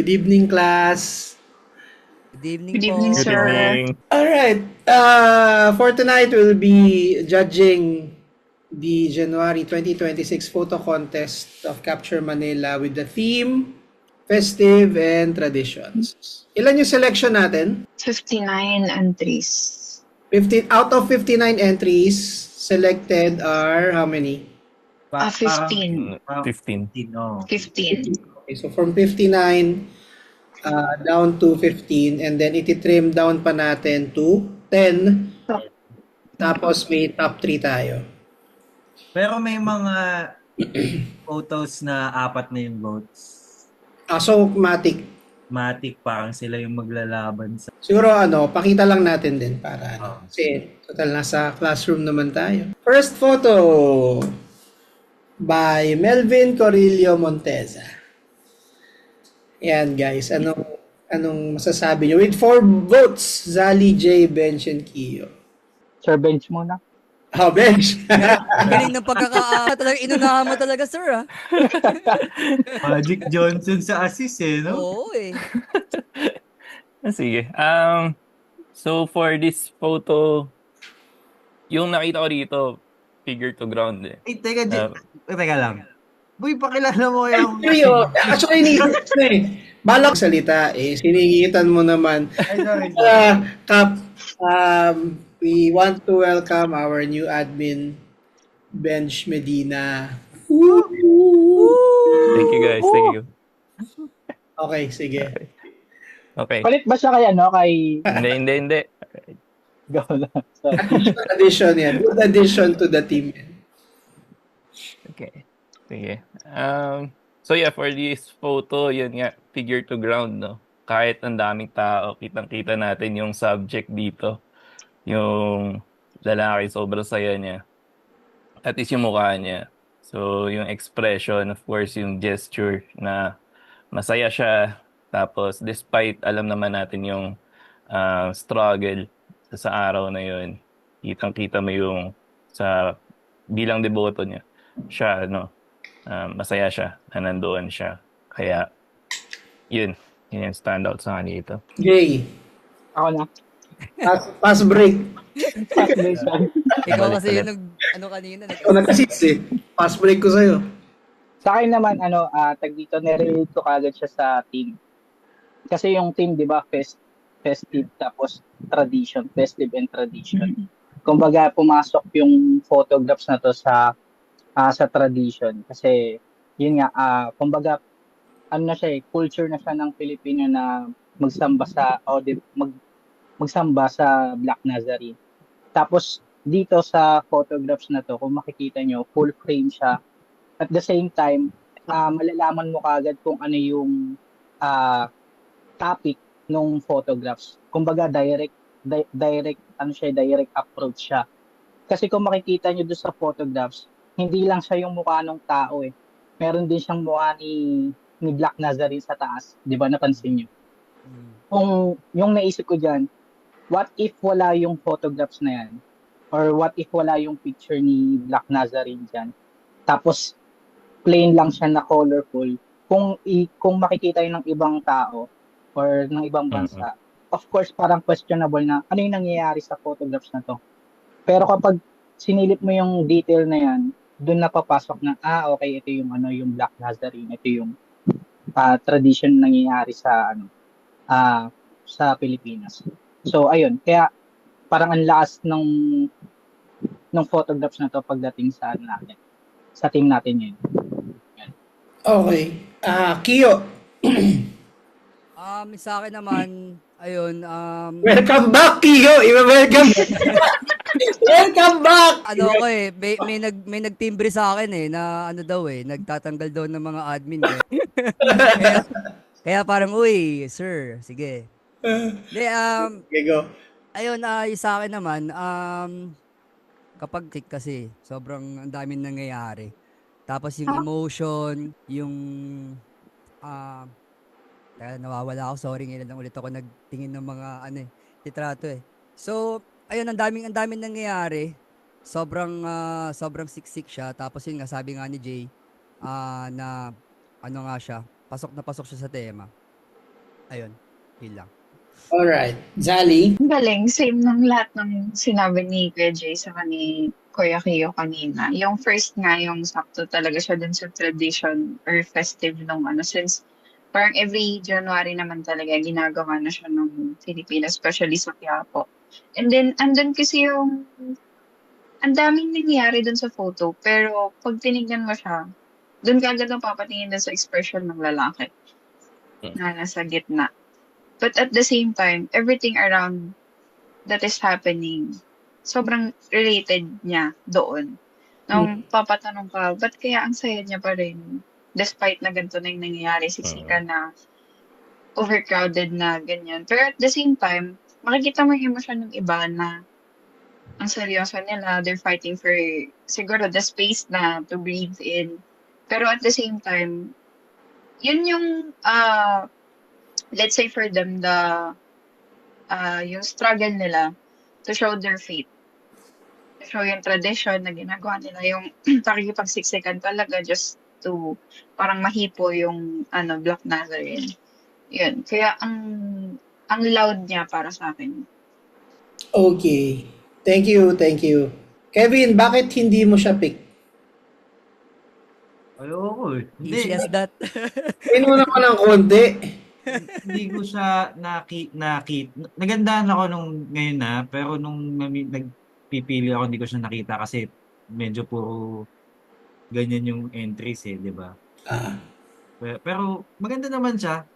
Good evening, class. Good evening Good evening, po. Good sir. evening. All right. For tonight, we'll be judging the January 2026 photo contest of Capture Manila with the theme Festive and Traditions. Ilan yung selection natin? 59 entries. 15 out of 59 entries selected are how many? 15. 15. 15. Okay, so from 59 down to 15 and then ititrim down pa natin to 10 tapos may top 3 tayo. Pero may mga photos na apat na yung votes. So matic. Matic, parang sila yung maglalaban sa... Siguro pakita lang natin din para kasi total nasa classroom naman tayo. First photo by Melvin Corillo Monteza. Yan guys, anong masasabi nyo? With 4 votes, Zali, J, Bench, and Kiyo. Sir, bench muna. Bench! Ang galing ng talaga inunahan mo talaga, sir, ah. Magic Johnson sa assist no? Oo, eh. Sige. So for this photo, yung nakita ko dito, figure to ground eh. Teka lang. Boy, pakilala mo yung... Actually, iniisip ko balak salita sinigitan mo naman. Sorry. Kap, we want to welcome our new admin, Bench Medina. Thank you guys. Thank you. Okay, sige. Okay. Palit ba siya kay Hindi. Go lang. Sorry. Addition yan. Good addition to the team. Okay. Sige. So yeah, for this photo, yun nga, figure to ground, no? Kahit ang daming tao, kitang-kita natin yung subject dito. Yung lalaki, sobrang saya niya. At least yung mukha niya. So, yung expression, of course, yung gesture na masaya siya. Tapos, despite alam naman natin yung struggle sa araw na yun, kitang-kita mo yung bilang deboto niya. Siya, masaya siya na nandoon siya. Kaya, yun yung standout sa kanya dito. Jay, Ako na. pass break. Pass break lang. Ikaw Balik kasi ulit. yung kanina. Ako nag-assist Pass break ko sa'yo. Sa akin naman, tag dito, nirelate ko kagad siya sa team. Kasi yung team, di ba, festive, tapos tradition, festive and tradition. Kumbaga, pumasok yung photographs na to sa tradition. Kasi, yun nga, kumbaga, na siya culture na siya ng Pilipino na magsamba magsamba sa Black Nazarene. Tapos, dito sa photographs na to, kung makikita nyo, full frame siya. At the same time, malalaman mo kagad kung ano yung topic ng photographs. Kumbaga, direct approach siya. Kasi kung makikita nyo doon sa photographs, hindi lang siya yung mukha ng tao eh. Meron din siyang mukha ni Black Nazarene sa taas. Di ba, napansin nyo? Kung yung naisip ko dyan, what if wala yung photographs na yan? Or what if wala yung picture ni Black Nazarene dyan? Tapos, plain lang siya na colorful. Kung makikita yun ng ibang tao or ng ibang bansa, of course, parang questionable na ano yung nangyayari sa photographs na to. Pero kapag sinilip mo yung detail na yan, doon napapasok na, okay, ito yung yung Black Nazarene, ito yung tradition na nangyayari sa Pilipinas. So, ayun. Kaya, parang ang lakas ng photographs na to pagdating sa natin. Sa team natin yun. Okay. Kiyo. Sa akin naman, ayun, Welcome back, Kiyo. Welcome. Welcome back. may nagtimbre sa akin na nagtatanggal daw ng mga admin eh. kaya parang, uy, sir, sige. Hindi, Okay, go. ayun, yung sa akin naman, kapag kasi, sobrang ang daming nangyayari. Tapos yung emotion, yung, nawawala ako, sorry, ngayon lang ulit ako nagtingin ng mga, litrato eh. So, ayun, ang daming nangyayari. Sobrang siksik siya. Tapos yun nga, sabi nga ni Jay, na, pasok na pasok siya sa tema. Ayun, yun lang. Alright. Zali? Ang galing, same ng lahat ng sinabi ni Kuya Jay sa ni Kuya Kio kanina. Yung first nga, yung sakto talaga siya dun sa tradition or festive nung since parang every January naman talaga ginagawa na siya ng Pilipinas, especially sa Quiapo. And then, andun kasi yung, ang daming nangyayari dun sa photo, pero pag tinignan mo siya, dun ka agad ang papatingin dun sa expression ng lalaki na nasa gitna. But at the same time, everything around that is happening, sobrang related niya doon. Nung papatanong ka, ba't kaya ang saya niya pa rin? Despite na ganito na yung nangyayari, siksika na, overcrowded na, ganyan. Pero at the same time, makikita mo yung emosyon ng iba na ang seryoso nila, they're fighting for siguro the space na to breathe in. Pero at the same time, yun yung let's say for them yung struggle nila to show their faith, to show yung tradition na ginagawa nila, yung pakikipagsiksikan talaga just to parang mahipo yung Black Nazarene. Yun. Kaya ang loud niya para sa akin. Okay. Thank you. Kevin, bakit hindi mo siya pick? Ayoko eh. Easy as that. Pin mo naman ng konti. Hindi ko siya nagandahan ako nung ngayon pero nung nagpipili ako hindi ko siya nakita kasi medyo puro ganyan yung entries di ba? Pero maganda naman siya.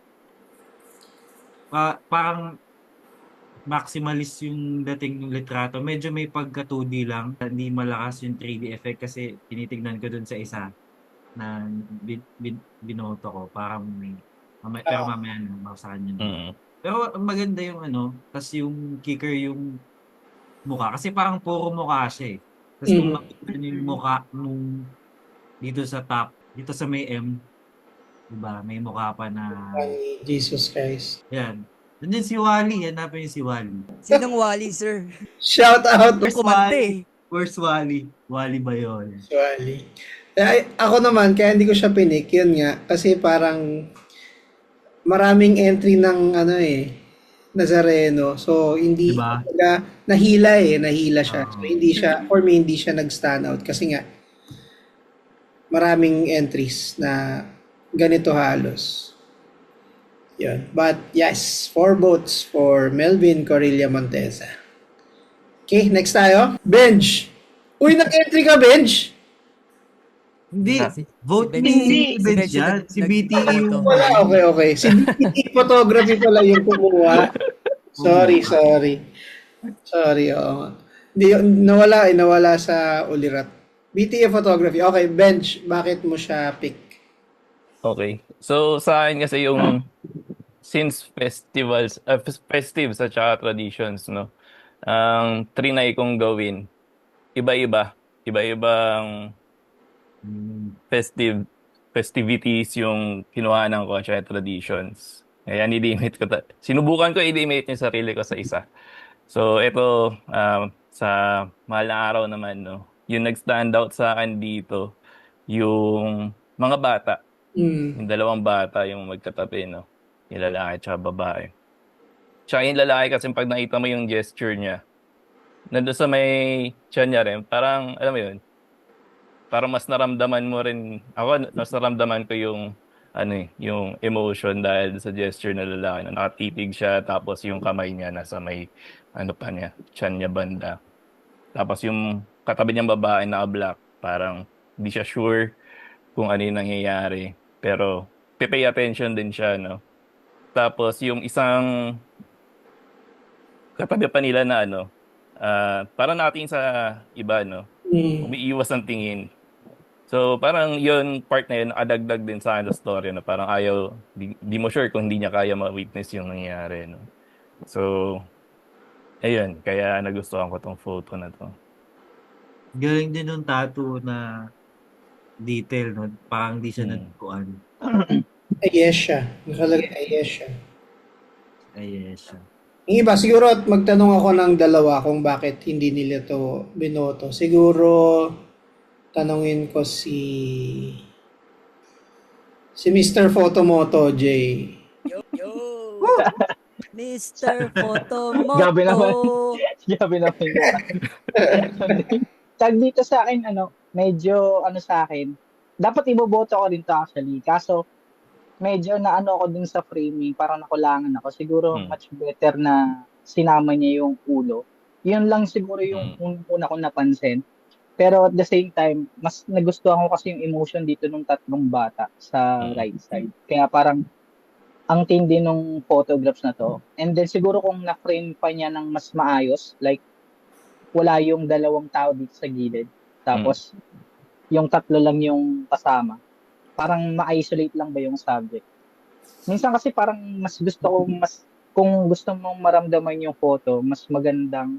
Parang maximalist yung dating ng litrato. Medyo may pagka 2D lang. Hindi malakas yung 3D effect kasi tinitignan ko dun sa isa na binoto ko. Parang pero mamaya na sa kanya. Pero maganda yung tas yung kicker yung mukha. Kasi parang puro mukha siya eh. Tas kung makita niyo yung mukha nung dito sa top, dito sa may M, diba? May mukha pa na Jesus Christ. yan. Nandiyan si Wally. Hanapin yung si Wally. Sinong Wally, sir? Shout out to Yung kumante. Where's Wally? Wally ba yun? Wally. Ako naman, kaya hindi ko siya pinik, yun nga. Kasi parang maraming entry ng Nazareno. So, hindi Diba? nahila siya. So, for me, hindi siya nag-stand out. Kasi nga, maraming entries na ganito halos. Yun. But, yes, 4 votes for Melvin Corilla Montesa. Okay, next tayo. Benj! Uy, nag-entry ka, Benj! Hindi. Vote Ben- ni si Ben Ben- yan. Si BT yung... Wala, okay. Si BT Photography pala yung kumuha. Sorry, oo nga. Hindi, nawala sa ulirat. BTA Photography. Okay, Benj, bakit mo siya pick? Okay. So, sa akin kasi yung since festive sa tsaka traditions, no? Ang trinay kong gawin, iba-ibang festivities yung kinuhanan ko at traditions. Kaya sinubukan ko i-limit yung sarili ko sa isa. So, ito, sa mahal na araw naman, no? Yung nag-stand out sa akin dito, yung mga bata. Yung 2 bata, yung magkatabi, no? Yung lalaki at babae. Tsaka yung lalaki kasi pag nakita mo yung gesture niya, nandun sa may tiyan niya rin, parang, alam mo yun, parang mas naramdaman mo rin, mas naramdaman ko yung, yung emotion dahil sa gesture ng lalaki na nakatitig siya, tapos yung kamay niya nasa may, tiyan niya banda. Tapos yung katabi niyang babae naka-black, parang hindi siya sure kung ano yung nangyayari. Pero, pay attention din siya, no? Tapos, yung isang katabi pa nila na parang natin sa iba, no? Umiiwas ang tingin. So, parang yun, part na yun, nakadagdag din sa akin sa story na parang di mo sure kung hindi niya kaya ma-witness yung nangyayari, no? So, ayun, kaya nagustuhan ko tong photo na to. Galing din yung tattoo na detail, no? Parang di siya nagkuhan. Ayesha. Nakalagay Ayesha. Ayesha. Yung iba, siguro at magtanong ako ng dalawa kung bakit hindi nila to binoto. Siguro, tanongin ko si Mr. Photomoto J. Yo! Mr. Gabi naman. Photomoto. Grabe naman yun. Tag dito sa akin, medyo sa akin, dapat iboboto ko rin to actually. Kaso, medyo naano ako dun sa framing, parang nakulangan ako. Siguro, much better na sinama niya yung ulo. Yun lang siguro yung una ko napansin. Pero at the same time, mas nagustuhan ko kasi yung emotion dito ng tatlong bata sa right side. Kaya parang, ang tindi nung photographs na to. And then siguro kung na-frame pa niya ng mas maayos, like, wala yung dalawang tao dito sa gilid. Tapos, yung tatlo lang yung kasama. Parang ma-isolate lang ba yung subject? Minsan kasi parang mas gusto ko, kung gusto mong maramdaman yung photo, mas magandang,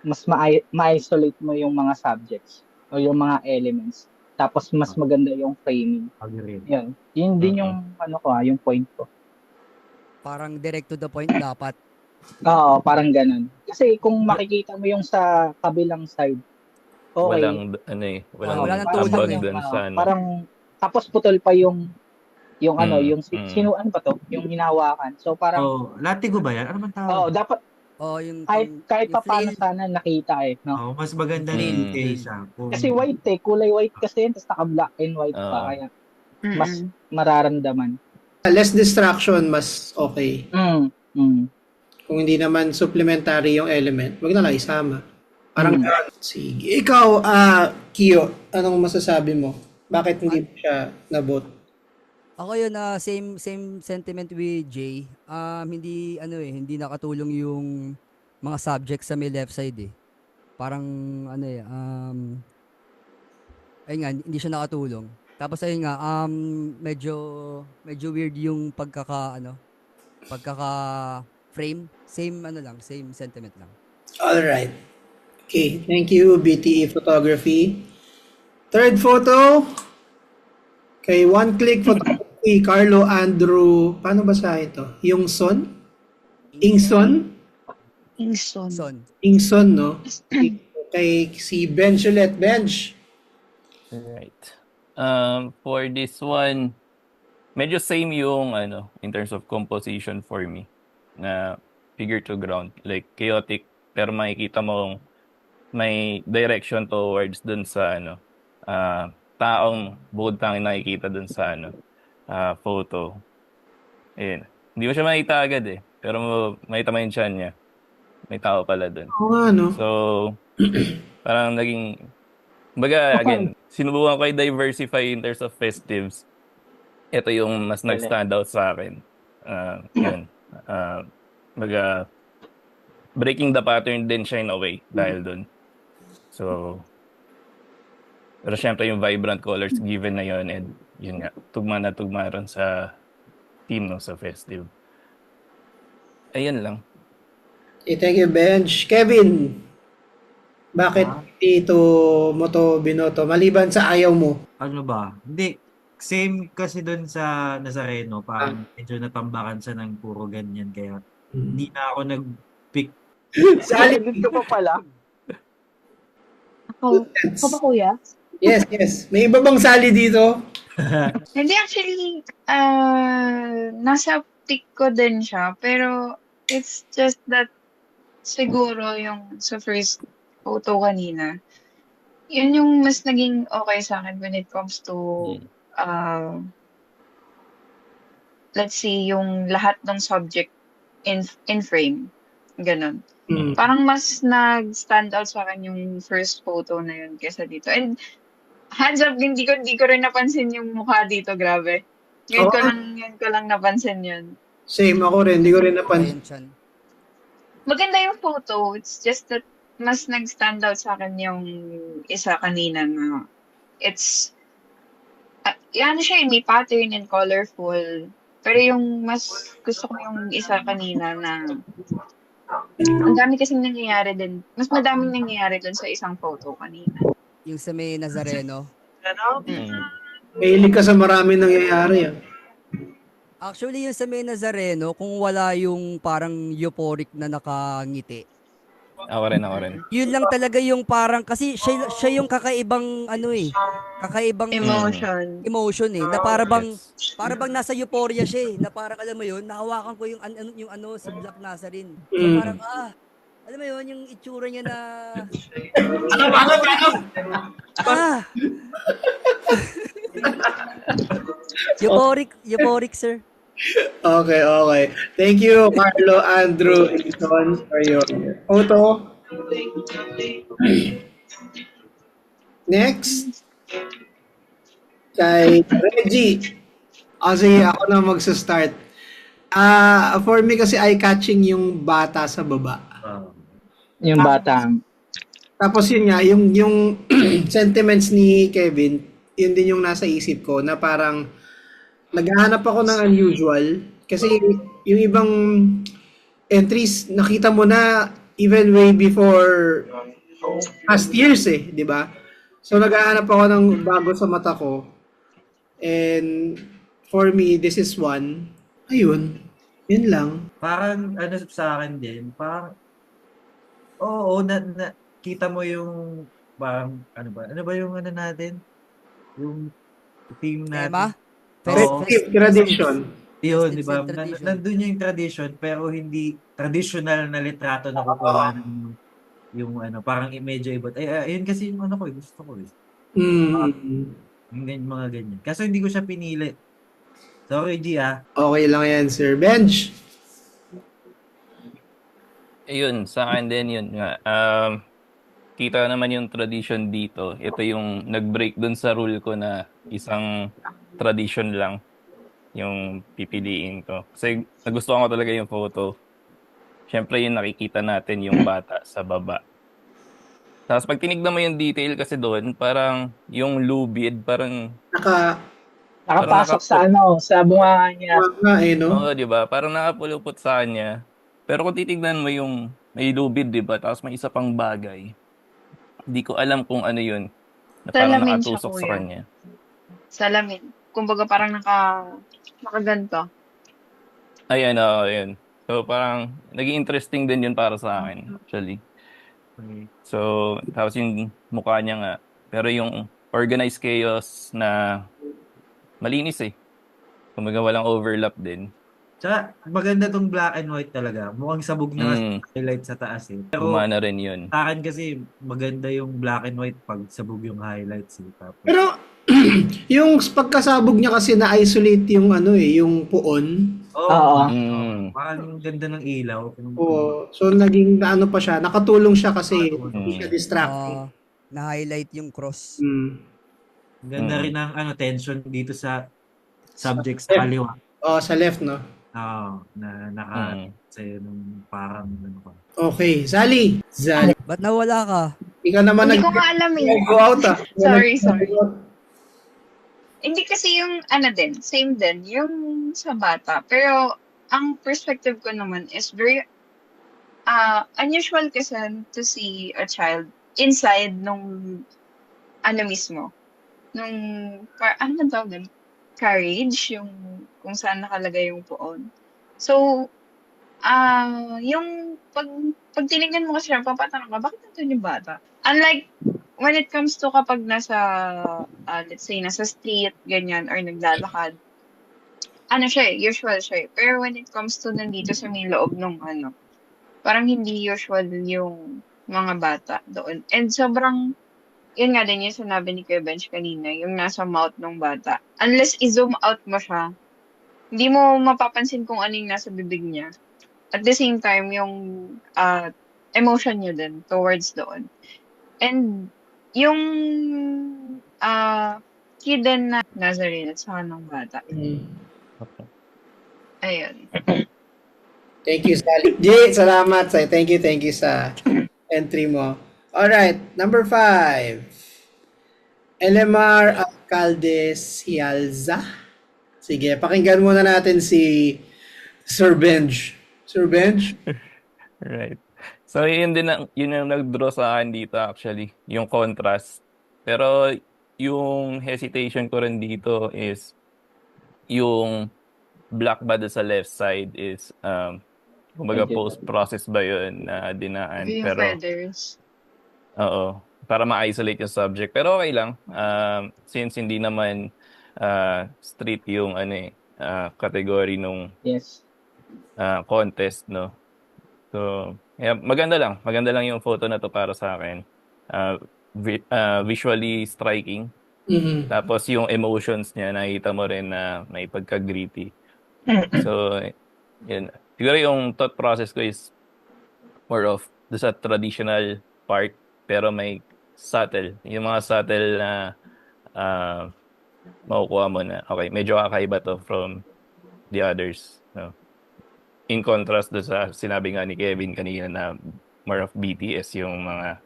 mas ma-isolate mo yung mga subjects o yung mga elements. Tapos, mas maganda yung framing. Agree. Yun. Yun din yung, yung point ko. Parang direct to the point dapat. Oo, parang ganun. Kasi kung makikita mo yung sa kabilang side, okay. Walang Wala nang Parang tulong ambag eh. dun sa Parang, tapos putol pa yung sino, ano pa to? Yung hinawakan. So parang, latigo ba yan? Ano man tawag? dapat, Yung kahit pa paano flail. sana nakita no? Mas maganda Flail. detail siya. Kasi white kulay white kasi yun, tapos naka-black and white pa. Kaya, mas mararamdaman. Less distraction, mas okay. Kung hindi naman supplementary yung element, wag na lang isama. Parang, sige. Ikaw, Kyo, anong masasabi mo? Bakit hindi mo siya nabot? Ako yun, same sentiment with Jay. Hindi nakatulong yung mga subjects sa may left side eh. Parang ayun nga, hindi siya nakatulong. Tapos ayun nga, medyo weird yung pagkaka frame. Same sentiment lang. Alright. Okay, thank you, BTE Photography. Third photo, kay One Click Photography, Carlo Andrew, paano ba sa ito? Ingson? Ingson. Ingson, no? Kay si Bench ulit. Bench. Right. For this one, medyo same yung in terms of composition for me na figure to ground, like chaotic, pero makikita mo may direction towards dun sa taong bukod tanging nakikita dun sa photo. Ayun. Hindi mo siya makita agad eh, pero makita mo yung tiyan niya. May tao pala dun. Oo nga, no? So, parang naging, again, sinubukan ko i-diversify in terms of festives. Ito yung mas nag-stand out sa akin. Yun. Breaking the pattern din siya in a way dahil dun. So, pero syempre yung vibrant colors given na yun, and yun nga, tugma na tugma rin sa team, no, sa festive. Ayun lang. Okay, thank you, Bench. Kevin, bakit ito mo to binoto? Maliban sa ayaw mo. Ano ba? Hindi. Same kasi doon sa Nazareno. Parang medyo natambakan siya ng puro ganyan. Kaya hindi na ako nag-pick. Salid ka pa pala. Ako ba, kuya? Yes. May iba bang sali dito? Hindi, actually, nasa pick ko din siya. Pero, it's just that, siguro yung sa first photo kanina, yun yung mas naging okay sa akin when it comes to, let's see, yung lahat ng subject in frame. Ganon. Parang mas nag-stand out sa akin yung first photo na yun kesa dito. And hands up, hindi ko rin napansin yung mukha dito, grabe. Ngayon ko lang napansin yun. Same ako rin, hindi ko rin napansin. Maganda yung photo, it's just that mas nag-stand out sa akin yung isa kanina na it's, siya, may pattern and colorful. Pero yung mas gusto ko yung isa kanina na ang dami kasing nangyayari din. Mas madaming nangyayari dun sa isang photo kanina. Yung sa may Nazareno. Mahilig ka sa marami nangyayari. Actually, yung sa may Nazareno, kung wala yung parang euphoric na nakangiti, Ako rin. Yun lang talaga yung parang, kasi siya yung kakaibang, kakaibang Emotion. emotion na para bang, Yes. para bang nasa euphoria siya na parang alam mo yun, nahawakan ko yung si Black Nazarene. So Mm. parang, alam mo yun, yung itsura niya na, ah, euphoric, sir. Okay. Thank you, Carlo, Andrew, and Son, for your photo. Next, kay Reggie. Sige, ako na magsa-start. For me kasi eye-catching yung bata sa baba. Yung bata. Tapos yun nga, yung sentiments ni Kevin, yun din yung nasa isip ko na parang naghahanap ako ng unusual kasi yung ibang entries nakita mo na even way before past years di ba? So naghahanap ako ng bago sa mata ko. And for me, this is one. Ayun. Yun lang. Parang sa akin din, parang kita mo yung parang ano ba yung natin? Yung team natin. Tema? Oo. Tradition. Yun, Festive di ba? tradition. Nandun yung tradition pero hindi traditional na litrato na kukuha ng yung parang medyo iba. Ayun kasi yung gusto ko eh. Yung mga ganyan. Kaso hindi ko siya pinili. Sorry, G Okay lang yan, Sir Benj. Ayun, sa akin din yun nga. Kita naman yung tradition dito. Ito yung nag-break dun sa rule ko na isang tradition lang yung pipiliin ko. Kasi nagustuhan ko talaga yung photo. Siyempre yung nakikita natin yung bata sa baba. Tapos pag tinignan mo yung detail kasi doon, parang yung lubid, parang Nakapasok sa bunga niya. No? Oo, di ba? Parang nakapulupot sa kanya. Pero kung titignan mo yung may lubid, di ba? Tapos may isa pang bagay. Hindi ko alam kung ano yun. Na parang Salamin siya, nakatusok sa kuya. kanya. Salamin. Kumbaga parang nakaganto. Ayan, ayun. So parang naging interesting din yun para sa akin, actually. So, tapos yung mukha niya nga. Pero yung organized chaos na malinis Kumbaga walang overlap din. Tsaka maganda tong black and white talaga. Mukhang sabog na highlight sa taas Pero Gumana rin yun. sa akin kasi maganda yung black and white pag sabog yung highlights Tapos, Pero yung pagkasabog niya kasi na-isolate yung yung puon. Oo. Parang ganda ng ilaw. Oo. So naging pa siya, nakatulong siya kasi hindi siya distracting. Na-highlight yung cross. Ganda rin ng tension dito sa subject sa kaliwa. Sa left, no? Oo, na nung parang pa. Okay, Sally. Ba't nawala ka? Ikaw naman Hindi ko nga alam go out Sorry. Hindi kasi yung same din, yung sa bata. Pero ang perspective ko naman is very unusual kasi to see a child inside nung mismo. Nung, ano ba tawag din? Carriage, yung kung saan nakalagay yung puon. So, yung pag tinignan mo kasi papatanong ka, bakit nandun yung bata? Unlike when it comes to kapag nasa, let's say, nasa street, ganyan, or naglalakad, usual siya Pero when it comes to nandito sa may loob nung parang hindi usual yung mga bata doon. And sobrang, yun nga din yung sinabi ni Kuya Bench kanina, yung nasa mouth ng bata. Unless i-zoom out mo siya, hindi mo mapapansin kung ano yung nasa bibig niya. At the same time, yung emotion niya din towards doon. And yung hidden na Nazarene at saka ng bata. Ayun. Thank you, Sally. Jay, salamat. Thank you sa entry mo. Alright, number 5. Elemar Alcaldes Hialza. Sige, pakinggan muna natin si Sir Benj. Sir Benj? Right. So, yun yung nag-draw sa akin dito actually, yung contrast. Pero yung hesitation ko rin dito is yung black ba sa left side is kumbaga Thank you. post-process ba yun na dinaan. Yung Pero, feathers. oo, para ma-isolate yung subject. Pero okay lang. Since hindi naman street yung category nung Yes. contest, no? So, yeah, maganda lang. Maganda lang yung photo na to para sa akin. Visually striking. Mhm. Tapos yung emotions niya, nakita mo rin na may pagka-gritty. So, yun. Siguro yung thought process ko is more of sa traditional part, pero may subtle. Yung mga subtle na makukuha mo na, okay, medyo kakaiba to from the others. No? In contrast do sa sinabi nga ni Kevin kanina na more of BTS yung mga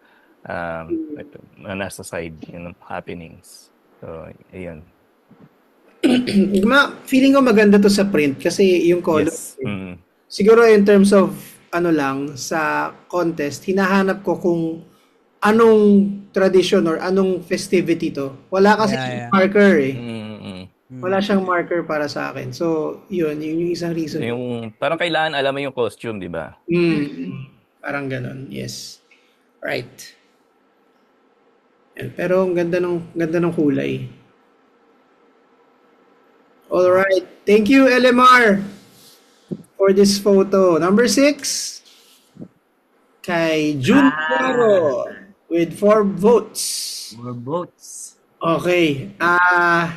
nasa side yung happenings. So, ayun. Feeling ko maganda to sa print kasi yung color. Yes. Mm. Siguro in terms of sa contest, hinahanap ko kung anong tradition or anong festivity to. Wala kasi Yeah. marker eh. Mm. Wala siyang marker para sa akin. So, yun yung isang reason. Yung parang kailangan alam mo yung costume, di ba? Parang ganun. Yes. Right. Yan. Pero ang ganda ng kulay. All right. Thank you, LMR, for this photo. Number 6, kay Jun Caro with 4 votes. More votes. Okay.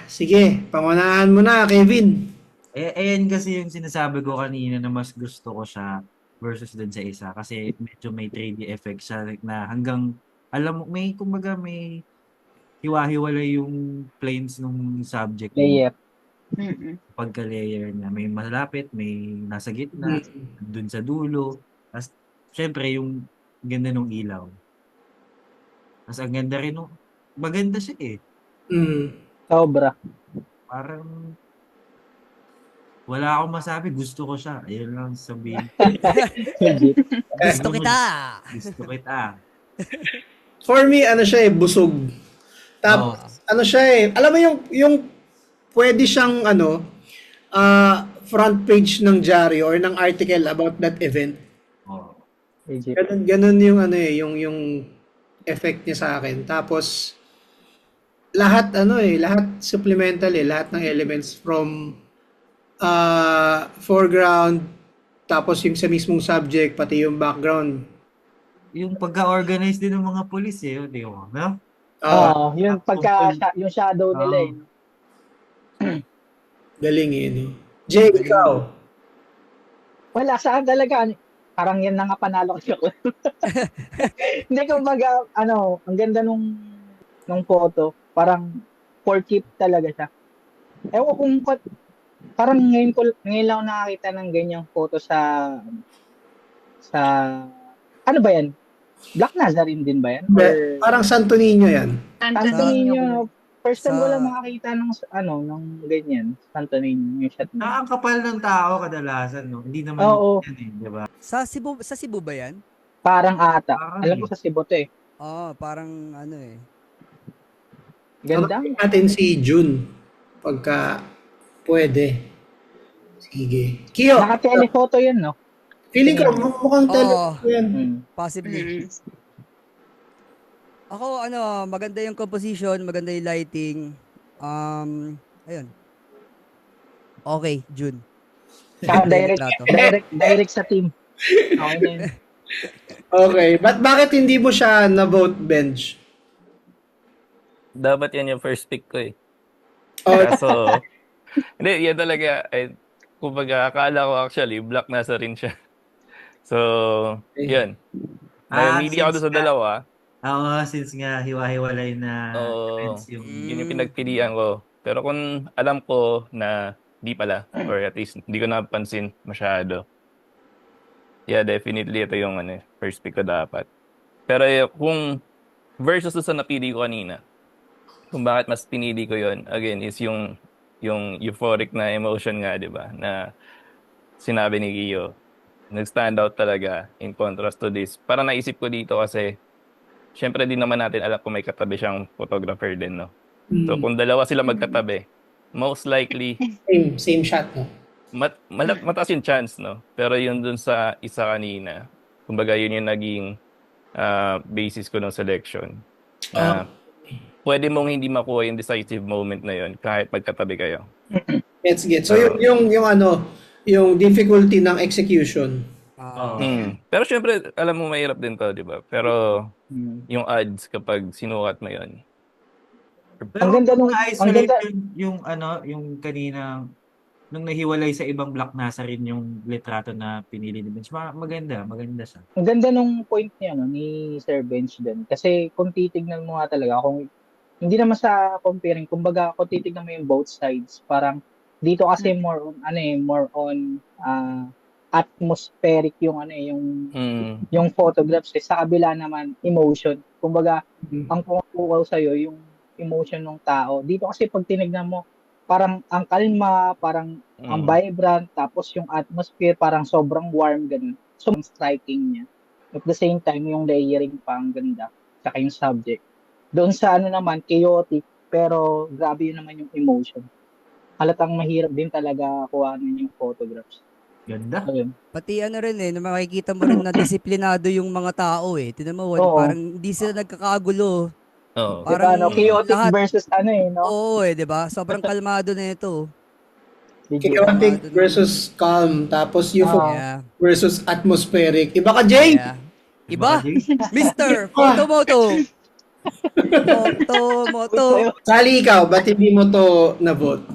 Sige. Pangunahan mo na, Kevin. Ayan kasi yung sinasabi ko kanina na mas gusto ko siya versus dun sa isa. Kasi medyo may 3D effect siya na hanggang, alam mo, kumbaga may hiwa-hiwalay yung planes ng subject. Layer. Pagka-layer niya. May malapit, may nasa gitna, dun sa dulo. Tapos, syempre, yung ganda ng ilaw. Tapos, ang ganda rin, maganda siya eh. Sobra. Parang, wala akong masabi, gusto ko siya. Ayun lang sabihin. Gusto kita. Gusto kita. For me, siya busog. Tapos, siya alam mo yung pwede siyang front page ng diaryo or ng article about that event. Oh. Ganun yung effect niya sa akin. Tapos lahat supplemental lahat ng elements from foreground, tapos yung sa mismong subject, pati yung background. Yung pagka-organize din ng mga pulis di ba? No? Yung yung shadow nila Galing Jay, ikaw? Wala, saan talaga? Parang yan na nga panalo ko. Hindi ko ang ganda nung photo. Parang for keep talaga siya. Ewan kung parang ngayon lang nakakita ng ganyang photo sa ano ba yan? Black Nazarene din ba yan? Or, parang Santo Niño yan. Santo Niño. First time ko Sa- lang makakita ng ganyan. Santo Niño yung shot. Ang kapal ng tao kadalasan, no? Hindi naman Oo. yan di ba? Sa Cebu ba yan? Parang ata. Parang Alam ko sa Cebu to eh. Parang Ganda. Tanungin natin si Jun pagka pwede. Sige. Kiyo, Naka-telephoto yun, no? feeling ko mukhang Oo. telephone yan. Possibly. Ako, maganda yung composition, maganda yung lighting. Ayun. Okay, June. Direct sa team. Okay na yun. Okay. Bakit hindi mo siya na-vote bench? Dapat yan yung first pick ko eh. Oh, Kaso, hindi, yan talaga. Kumbaga, akala ko actually, Black Nazarene siya. So, yun. Namili ako doon sa dalawa. Oo, since nga hiwa-hiwalay na Oo, events yung yun yung pinagpilian ko. Pero kung alam ko na di pala, or at least hindi ko napansin masyado, yeah, definitely ito yung first pick ko dapat. Pero kung versus sa napili ko kanina, kung bakit mas pinili ko yon again, is yung euphoric na emotion nga, di ba? Na sinabi ni Gio, nag-stand out talaga in contrast to this. Para naisip ko dito kasi, syempre din naman natin alam kung may katabi siyang photographer din, no? So, kung dalawa sila magkatabi, most likely, same shot, no? mataas yung chance, no? Pero yun dun sa isa kanina, kumbaga yun yung naging basis ko ng selection. Oh, Na pwede mong hindi makuha yung decisive moment na yun kahit magkatabi kayo. So yung difficulty ng execution. Oo. Pero syempre, alam mo mahirap din to, di ba? Pero Mm. yung odds kapag sinukat mo yun. Pero Ang ganda kung nung, ang na-isolate ganda, yung kanina, nung nahiwalay sa ibang block nasa rin yung litrato na pinili ni Bench. Maganda siya. ang ganda nung point niya, no, ni Sir Bench din. Kasi kung titignan mo nga talaga, kung hindi naman sa comparing, kumbaga kung titignan mo yung both sides, parang dito kasi more on atmospheric yung Mm. yung photographs, sa kabila naman emotion. Kumbaga ang pumupukaw sa yung emotion ng tao. Dito kasi pag tinignan mo, parang ang kalma, parang ang vibrant, tapos yung atmosphere parang sobrang warm, ganun. So, ang striking niya. At the same time, yung layering pa ang ganda, saka yung subject. Doon sa naman, chaotic, pero grabe yun naman yung emotion. Halatang mahirap din talaga kuhanin yung photographs. Ganda. So, yun. Pati rin na makikita mo rin na disiplinado yung mga tao eh. Tignan mo, Oo. parang hindi sila nagkakagulo. Oo. Parang Chaotic lahat, versus no? oo di ba? Sobrang kalmado na ito. Legit. Chaotic versus calm, tapos Yeah. versus atmospheric. Iba ka, Jay? Yeah. Iba? Jay? Mr. Photomoto. Moto. Sally, ikaw, ba't hindi mo to na-vote?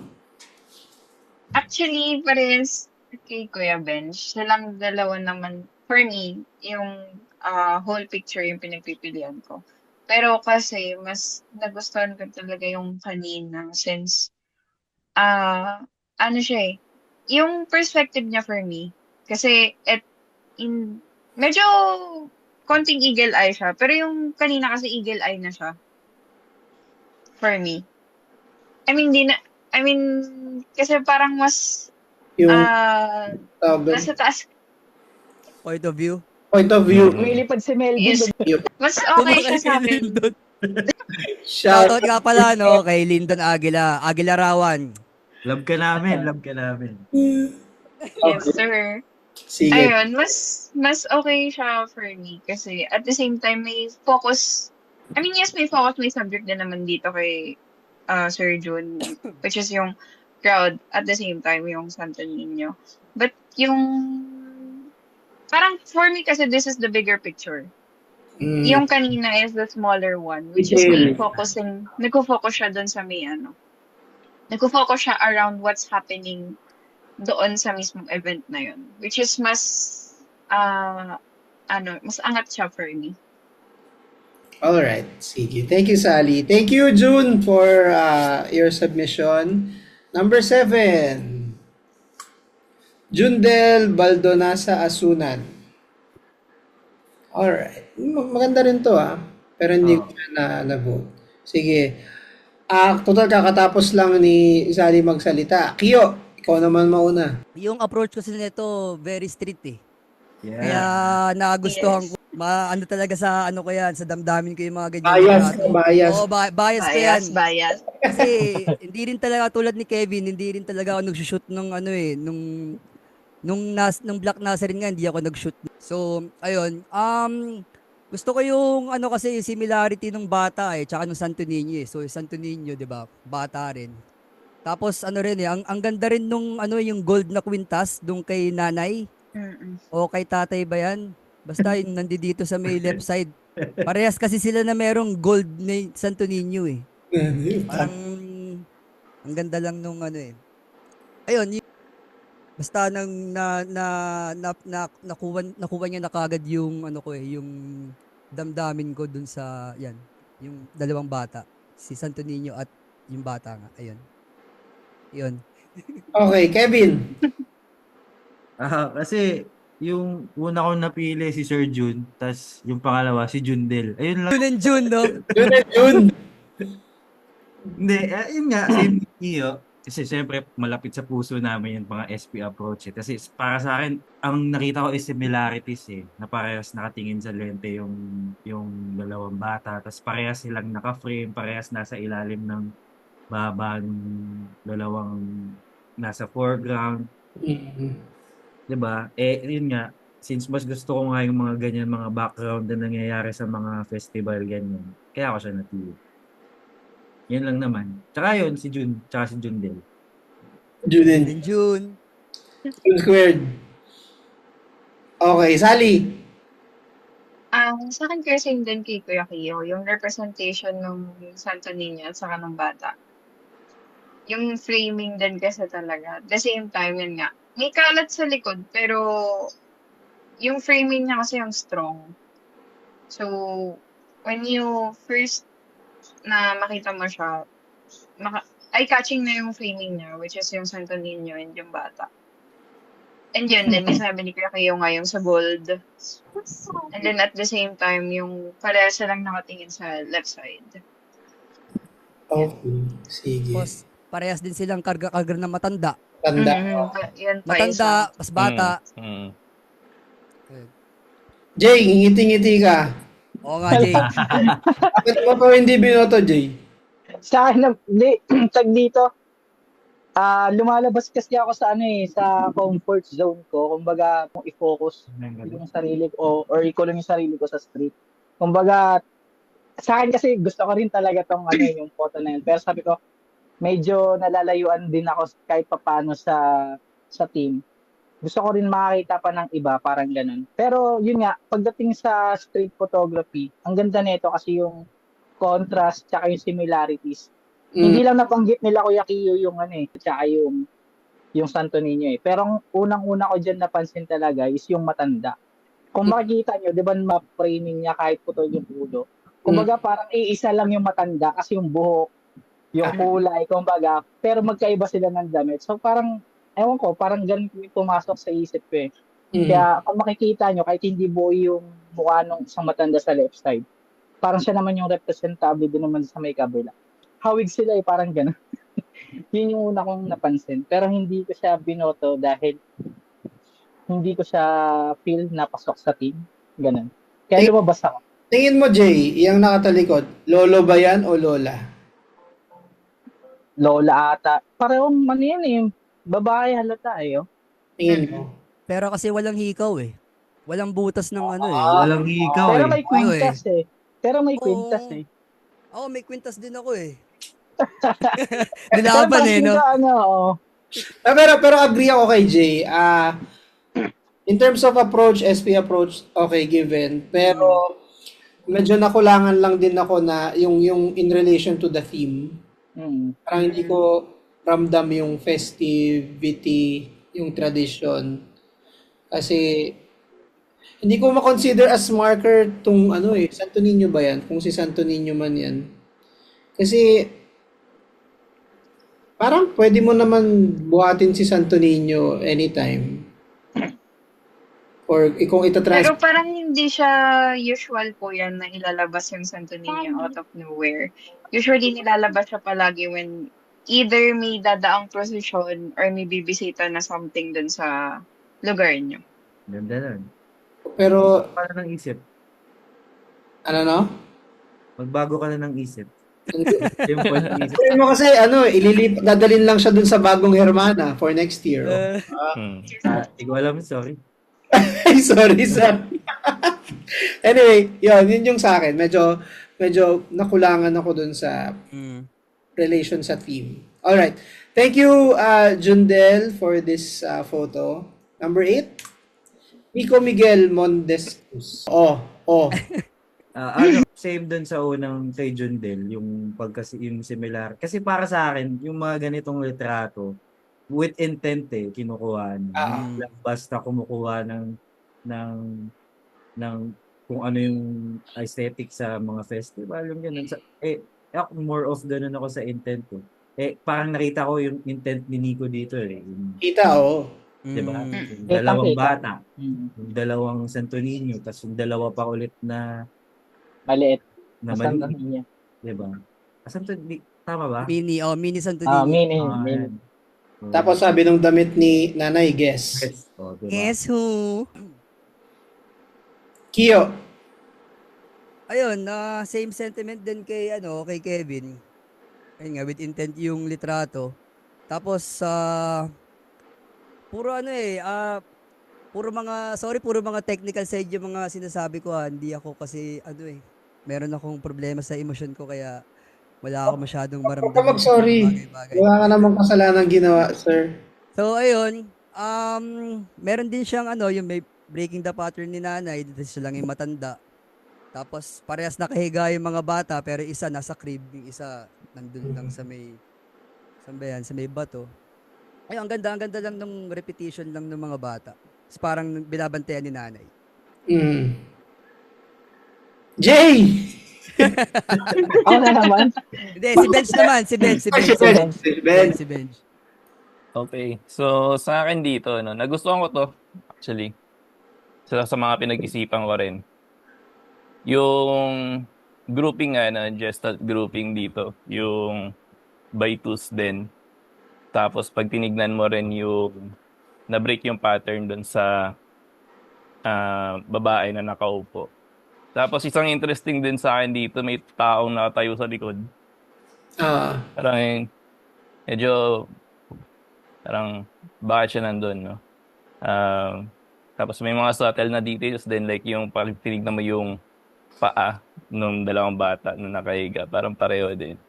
Actually, parehas kay Kuya Bench. Silang dalawa naman, for me, yung whole picture yung pinagpipilian ko. Pero kasi, mas nagustuhan ko talaga yung kanina since, ano siya eh, yung perspective niya for me, kasi medyo konting eagle eye siya, pero yung kanina kasi eagle eye na siya. For me. I mean, kasi parang mas, Yung nasa taas. Point of view. point of view. Lumilipad si Melvin. Yes. Mas okay siya sa akin. Shout Shoutout nga pala kay Lyndon Aguila. Aguila Rawan. Love ka namin. Yes, sir. Sige. Ayun, mas okay siya for me kasi at the same time may focus. Yes, may focus, may subject din naman dito kay Sir Jun, which is yung crowd, at the same time yung Santo Niño. But yung parang for me kasi this is the bigger picture. Yung kanina is the smaller one, which is nagfo-focus siya doon sa may nagfo-focus siya around what's happening doon sa mismong event na yun, which is mas mas angat siya for me. Alright, sige. Thank you, Sally. Thank you, June, for your submission. Number 7. Jundel Baldonasa Asunan. Alright. Maganda rin to pero hindi ko na-vote. Sige. Total kakatapos lang ni Sally magsalita. Kiyo, ikaw naman mauna. Yung approach kasi nito very strict eh. Yeah. Kaya nagustuhan ko. Ano talaga sa ko yan, sa damdamin ko yung mga ganyan. Bias. Oo, bias ko yan. Bias. Kasi hindi rin talaga tulad ni Kevin, hindi rin talaga ako nag-shoot nung nung Black Nazarene nga, hindi ako nag-shoot. So, ayun. Gusto ko yung kasi yung similarity ng bata tsaka nung Santo Niño eh. So, yung Santo Niño, 'di ba? Bata rin. Tapos rin ang ganda rin nung yung gold na kwintas dun kay nanay. O kay tatay ba yan? Basta yung nandito sa may left side. Parehas kasi sila na merong gold na Santo Niño eh. Parang ang ganda lang nung Ayun, basta nang nakuha niya na kagad yung yung damdamin ko dun sa yung dalawang bata, si Santo Niño at yung bata nga. Ayun. Yun. Okay, Kevin. Kasi yung una kong napili si Sir Jun, tas yung pangalawa si Jundel. Ayun lang. June and June, no? June. Hindi, yun nga, same iyo. Kasi siyempre, malapit sa puso namin yung mga SP approach eh. Kasi para sa akin, ang nakita ko is similarities eh. Na parehas nakatingin sa lente yung dalawang bata. Tapos parehas silang naka-frame, parehas nasa ilalim ng baba ng dalawang nasa foreground. Mm. 'Di ba? Eh, yun nga, since mas gusto ko nga yung mga ganyan, mga background na nangyayari sa mga festival, ganyan. Kaya ako siya napili. Yan lang naman. Tsaka yun, si Jun, tsaka si Jundel. June Yun and din, June. June squared. Okay, Sally. Sa akin kasi din kay Kuya Kio, yung representation ng Santo Niño at saka ng bata. Yung framing din kasi talaga. At the same time, yun nga, may kalat sa likod, pero yung framing niya kasi yung strong. So, when you first na makita mo siya, eye-catching na yung framing niya, which is yung Santo Niño and yung bata. And yun, then yung sabi ni Kuya Kio nga yung sa gold. And then at the same time, yung parehas silang nakatingin sa left side. Okay, sige. Tapos, parehas din silang karga-karga na matanda. Tanda. Yan pa isa. Matanda, pas bata. Mm. Jay, ngiti-ngiti ka. Oo nga, Jay. Bakit mo pa hindi binoto, Jay? Sa akin, tag dito, lumalabas kasi ako sa sa comfort zone ko. Kumbaga, kung i-focus yung sarili ko or ikulong yung sarili ko sa street. Kumbaga, sa akin kasi gusto ko rin talaga tong yung photo na yun. Pero sabi ko, medyo nalalayuan din ako kahit papaano sa team. Gusto ko rin makakita pa ng iba, parang ganun. Pero yun nga, pagdating sa street photography, ang ganda nito kasi yung contrast tsaka yung similarities. Hindi lang nabanggit nila Kuya Kiyo yung tsaka yung Santo Niño eh. Pero ang unang-una ko dyan napansin talaga is yung matanda. Kung makikita nyo, di ba ma-framing niya kahit putol yung ulo? Kumbaga parang iisa lang yung matanda kasi yung buhok, yung kulay, kumbaga, pero magkaiba sila ng damit. So parang, ewan ko, parang ganun yung pumasok sa isip ko eh. Kaya kung makikita nyo, kahit hindi buo yung mukha ng isang matanda sa left side, parang siya naman yung representable din naman sa may kabila. Hawig sila eh, parang gano'n. Yun yung una kong napansin. Pero hindi ko siya binoto dahil hindi ko siya feel na pasok sa team. Gano'n. Kaya lumabas ako. Tingin mo, Jay, yung nakatalikod, lolo ba yan o lola? Lola ata. Parehong yan eh. Babae halata eh. Oh. Tingin mo. Pero kasi walang hikaw eh. Walang butas ng ano eh. Walang ikaw Pero eh. may kwintas eh. Pero may Oo. kwintas eh. Oo, may kwintas din ako eh. Nilaban eh, no? Pero agree ako kay Jay. In terms of approach, SP approach, okay, given. Pero medyo nakulangan lang din ako na yung in relation to the theme. Parang hindi ko ramdam yung festivity, yung tradition. Kasi hindi ko ma-consider as marker tong Santo Niño ba yan? Kung si Santo Niño man yan. Kasi parang pwede mo naman buhatin si Santo Niño anytime. Or kung Pero parang hindi siya usual po yan na ilalabas yung Santo Niño out of nowhere. Usually nilalabas siya palagi when either may dadaang procession or may bibisita na something dun sa lugar nyo. Ganda nun. Pero Para ng isip. ano no? Magbago ka na ng isip. Simple ng isip. Sabi mo kasi dadalhin lang siya dun sa bagong Hermana for next year. Hindi ko alam, sorry. Ay, sorry. Anyway, yun yung sa akin. Medyo nakulangan ako dun sa relation sa theme. Alright. Thank you, Jundel, for this photo. Number 8. Nico Miguel Mondescus. Same dun sa unang kay Jundel, yung yung similar. Kasi para sa akin, yung mga ganitong litrato, with intent kinukuha. Basta kumukuha ng kung ano yung aesthetic sa mga festival, yung ganun. Ako more of ganun ako sa intent ko. Parang nakita ko yung intent ni Nico dito Kita, Diba? Yung dalawang bata, yung dalawang Santo Niño, tapos yung dalawa pa ulit na maliit. Na Santo maliit. Niño. Diba? Tama ba? Mini Santo Niño. Mini. Tapos sabi nung damit ni Nanay, guess. Diba? Guess who? Kiyo. Ayun, same sentiment din kay Kevin. Ayun nga, with intent yung litrato. Tapos puro ano puro mga technical side yung mga sinasabi ko Hindi ako kasi meron akong problema sa emosyon ko kaya wala ako masyadong Huwag ka maramdaman sa mga mag-sorry. bagay-bagay. Wala ka namang kasalanan ginawa, sir. So ayun, meron din siyang yung may breaking the pattern ni nanay, dito siya lang yung matanda. Tapos parehas nakahiga yung mga bata pero isa nasa crib, yung isa nandun lang sa may saan ba yan? Sa may bato. Ay, ang ganda lang ng repetition lang ng mga bata. Tapos parang binabantayan ni nanay. Mm. Jay! Ako na naman. Hindi, si Benj naman. Si Benj. Ay, si Ben. Si Ben. Si Benj. Okay. So, sa akin dito, nagustuhan ko to, actually. Sa mga pinag-isipan ko rin. Yung grouping gestalt grouping dito. Yung by twos din. Tapos, pag tinignan mo rin yung na-break yung pattern dun sa babae na nakaupo. Tapos, isang interesting din sa akin dito, may taong nakatayo sa likod. Parang, medyo, bakit siya nandun, no? Tapos may mga subtle na details din, like yung pag tinignan mo yung paa nung dalawang bata na nakahiga, parang pareho din.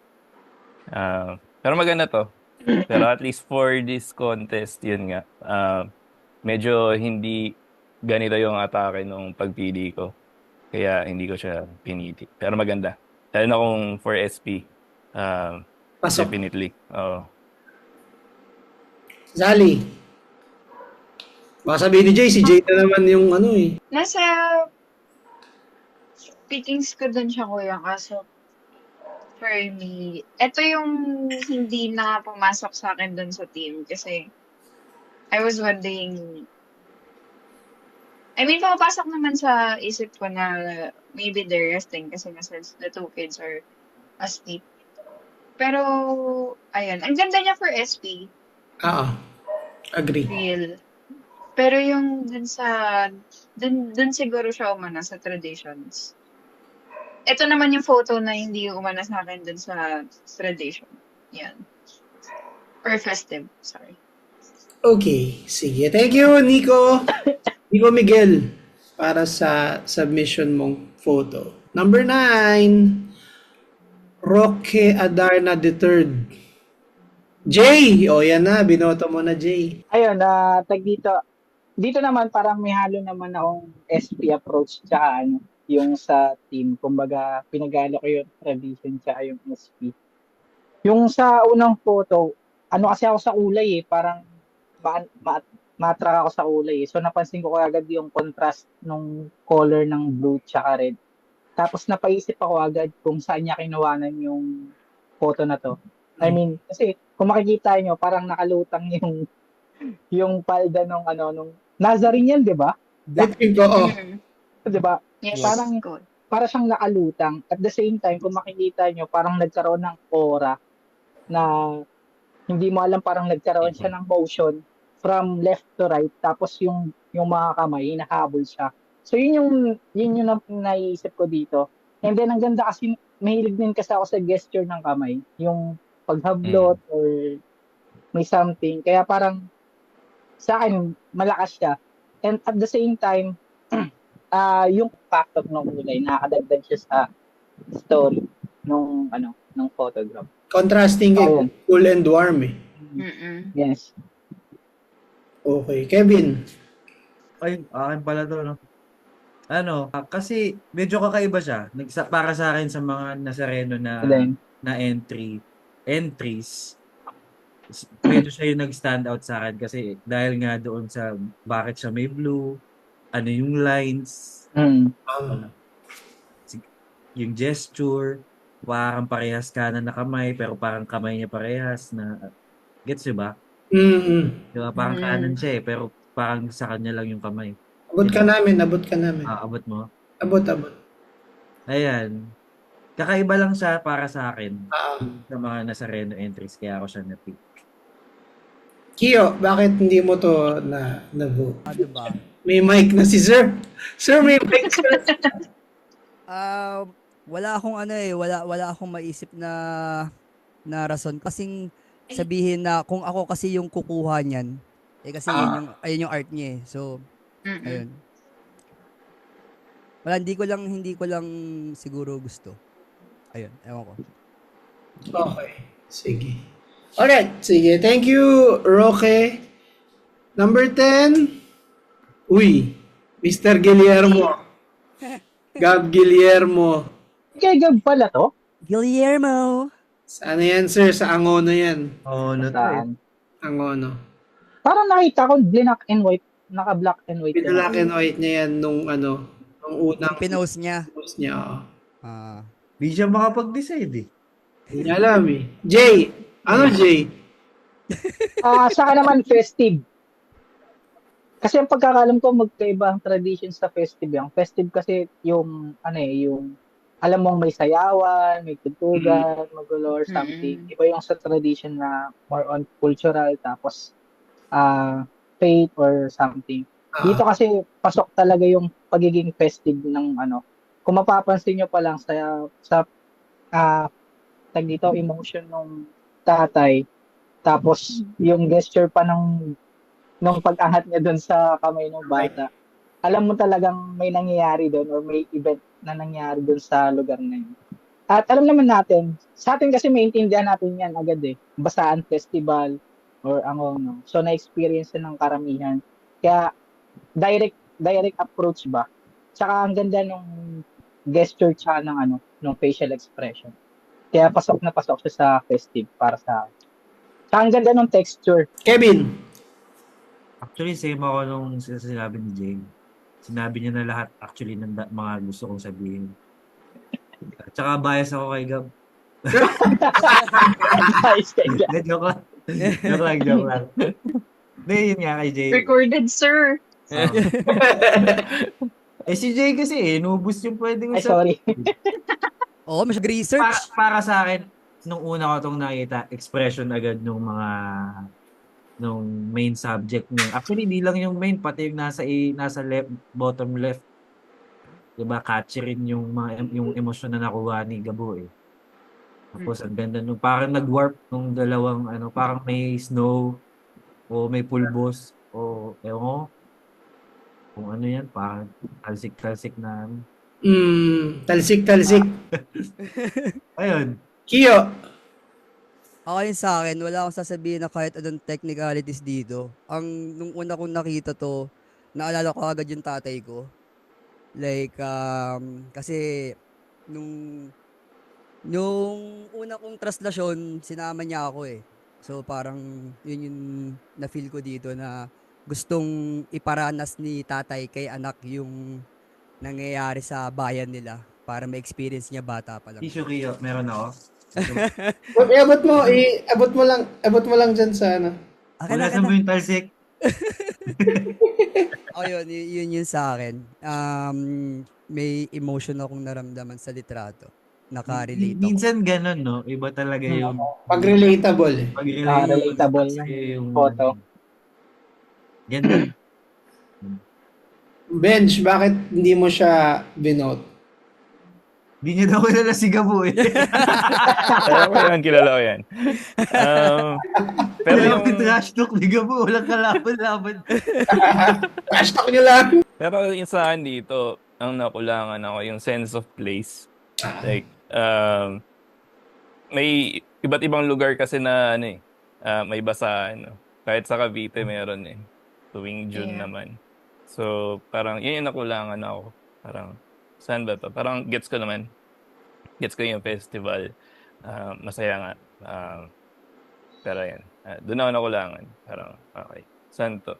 Pero maganda to. Pero at least for this contest, yun nga, medyo hindi ganito yung atake nung pagpili ko. Kaya hindi ko siya pinili. Pero maganda. Lalo na kung for SP, Pasok. definitely. Oo. Zali. Baka sabihin ni Jay, si Jay na naman yung Nasa pickings ko dun siya, kuya. Kaso, for me, ito yung hindi na pumasok sa akin dun sa team. Kasi, I was wondering, pumapasok naman sa isip ko na maybe they're resting kasi nga since the two kids are asleep. Pero, ayun. Ang ganda niya for SP. Agree. Real. Pero yung dun siguro siya umana sa traditions. Ito naman yung photo na hindi umana sa akin dun sa tradition. Yan. Or festive, sorry. Okay. Sige. Thank you, Nico. Nico Miguel, para sa submission mong photo. Number 9, Roque Adarna III. Jay! Yan na. Binoto mo na, Jay. Ayun, dito naman parang may halo naman akong SP approach tsaka yung sa team. Kumbaga, pinagalo ko yung tradition tsaka yung SP. Yung sa unang photo, kasi ako sa kulay parang ma-attract ako sa kulay So napansin ko agad yung contrast nung color ng blue tsaka red. Tapos napaisip ako agad kung saan niya kinuhanan yung photo na to. Kasi kung makikita nyo, parang nakalutang yung palda nung Nazarene yan, di ba? Di ba? Yes, Parang good. para siyang nakalutang. At the same time, kung makikita nyo, parang nagkaroon ng aura na hindi mo alam, parang nagkaroon siya ng motion from left to right. Tapos yung mga kamay, nakahabol siya. So yun yung naisip ko dito. And then ang ganda kasi, mahilig din kasi ako sa gesture ng kamay. Yung paghablot or may something. Kaya parang sa akin, malakas siya. And at the same time, yung factor ng kulay, nakakadagdag siya sa story nung photograph. Contrasting cool and warm eh. Yes. Okay. Kevin. Ay, akin pala to, no? Kasi medyo kakaiba siya. Para sa akin sa mga Nazareno na entries, medyo siya yung nag-stand out sa akin kasi dahil nga doon sa bakit siya may blue, yung lines, yung gesture, parang parehas kanan na kamay, pero parang kamay niya parehas na, gets nyo ba? Diba? Parang kanan siya pero parang sa kanya lang yung kamay. Abot ka namin. Abot mo? Abot. Ayan. Kakaiba lang siya para sa akin sa mga Nazareno entries, kaya ako siya na-pick. Kio, bakit hindi mo to na-vote? Diba? May mic na si Sir. Sir, may mic, sir. Wala akong wala akong maisip na rason kasing sabihin na kung ako kasi yung kukuha niyan, Kasi ayun yung art niya eh. So, Mm-mm. ayun. Wala, hindi ko lang siguro gusto. Ayun, ewan ko. Okay. Sige. Alright. Sige. Thank you, Roque. Number 10. Uy. Mr. Guillermo. Gab Guillermo. Kay Gab pala to? Guillermo! Ano yan, sir? Sa Angono yan. Oo, no to eh. Saan? Angono. Parang nakita ko black and white. Naka-black and white. With yan. black and white niya yan nung unang Yung pinost niya. post niya. Oh. Ah, Di siya makapag-decide eh. Hindi niya alam eh. Jay! Ano, Jay? Saka naman festive. Kasi ang pagkakalam ko magkaiba ang tradition sa festive. Ang festive kasi yung yung alam mong may sayawan, may tutugan, magulo or something. Iba yung sa tradition na more on cultural tapos faith or something. Dito kasi pasok talaga yung pagiging festive ng kung mapapansin nyo pa lang sa tag dito emotion ng tatay tapos yung gesture pa nung pag-angat niya doon sa kamay ng bata. Alam mo talagang may nangyayari doon or may event na nangyayari doon sa lugar na yun. At alam naman natin, sa atin kasi maintindihan natin yan agad eh. Basaan festival or So na-experience ng karamihan. Kaya direct approach ba? Tsaka ang ganda nung gesture tsaka ng facial expression. Kaya pasok na pasok siya sa festive para sa akin. Tsaka ang ganda ng texture. Kevin! Actually, same ako nung sinabi ni Jane. Sinabi niya na lahat actually ng mga gusto kong sabihin. Tsaka bias ako kay Gab. Hindi, joke lang. Joke lang. Hindi, yun nga kay Jay. Recorded, sir. Si Jay kasi inubos yung pwedeng Ay, sorry. Oo, mas research. Para sa akin, nung una ko itong nakita, expression agad nung main subject niya. Actually, di lang yung main, pati yung nasa left, bottom left. Diba, catchy rin yung emosyon na nakuha ni Gabo eh. Tapos, ang ganda nung parang nag-warp nung dalawang, parang may snow o may pulbos o ewan ko kung ano yan, parang talsik-talsik na Talsik. Ayun. Kiyo! Yun sa akin, wala akong sasabihin na kahit anong technicalities dito. Nung una kong nakita to, naalala ko agad yung tatay ko. Like, kasi, nung una kong traslasyon, sinama niya ako eh. So, parang, yun yung na-feel ko dito na gustong iparanas ni tatay kay anak yung nangyayari sa bayan nila para ma-experience niya bata pa lang. Tissue Kiyo, meron ako. Abot mo lang dyan sa Wala sa mo yung talsik. Yun sa akin. May emotion akong naramdaman sa litrato. Naka-relate ako. Minsan ganun, no? Iba talaga yung pag-relatable. Relatable yung photo. Ganda. Bench, bakit hindi mo siya binote? Di niya daw kilala si Gabo eh. Kilala ko yan. Pero yung trash talk ni Gabo, walang kalaban-laban. Trash talk nyo lang! Pero yung sa akin dito, ang nakulangan ako, yung sense of place. Like, may iba't ibang lugar kasi na may basahan. Kahit sa Cavite meron eh. Tuwing June naman. So, parang yun yung nakulangan ako. Parang, saan ba to? Parang gets ko naman. Gets ko yung festival. Masaya nga. Pero yan. Doon ako nakulangan. Parang, okay. Saan to?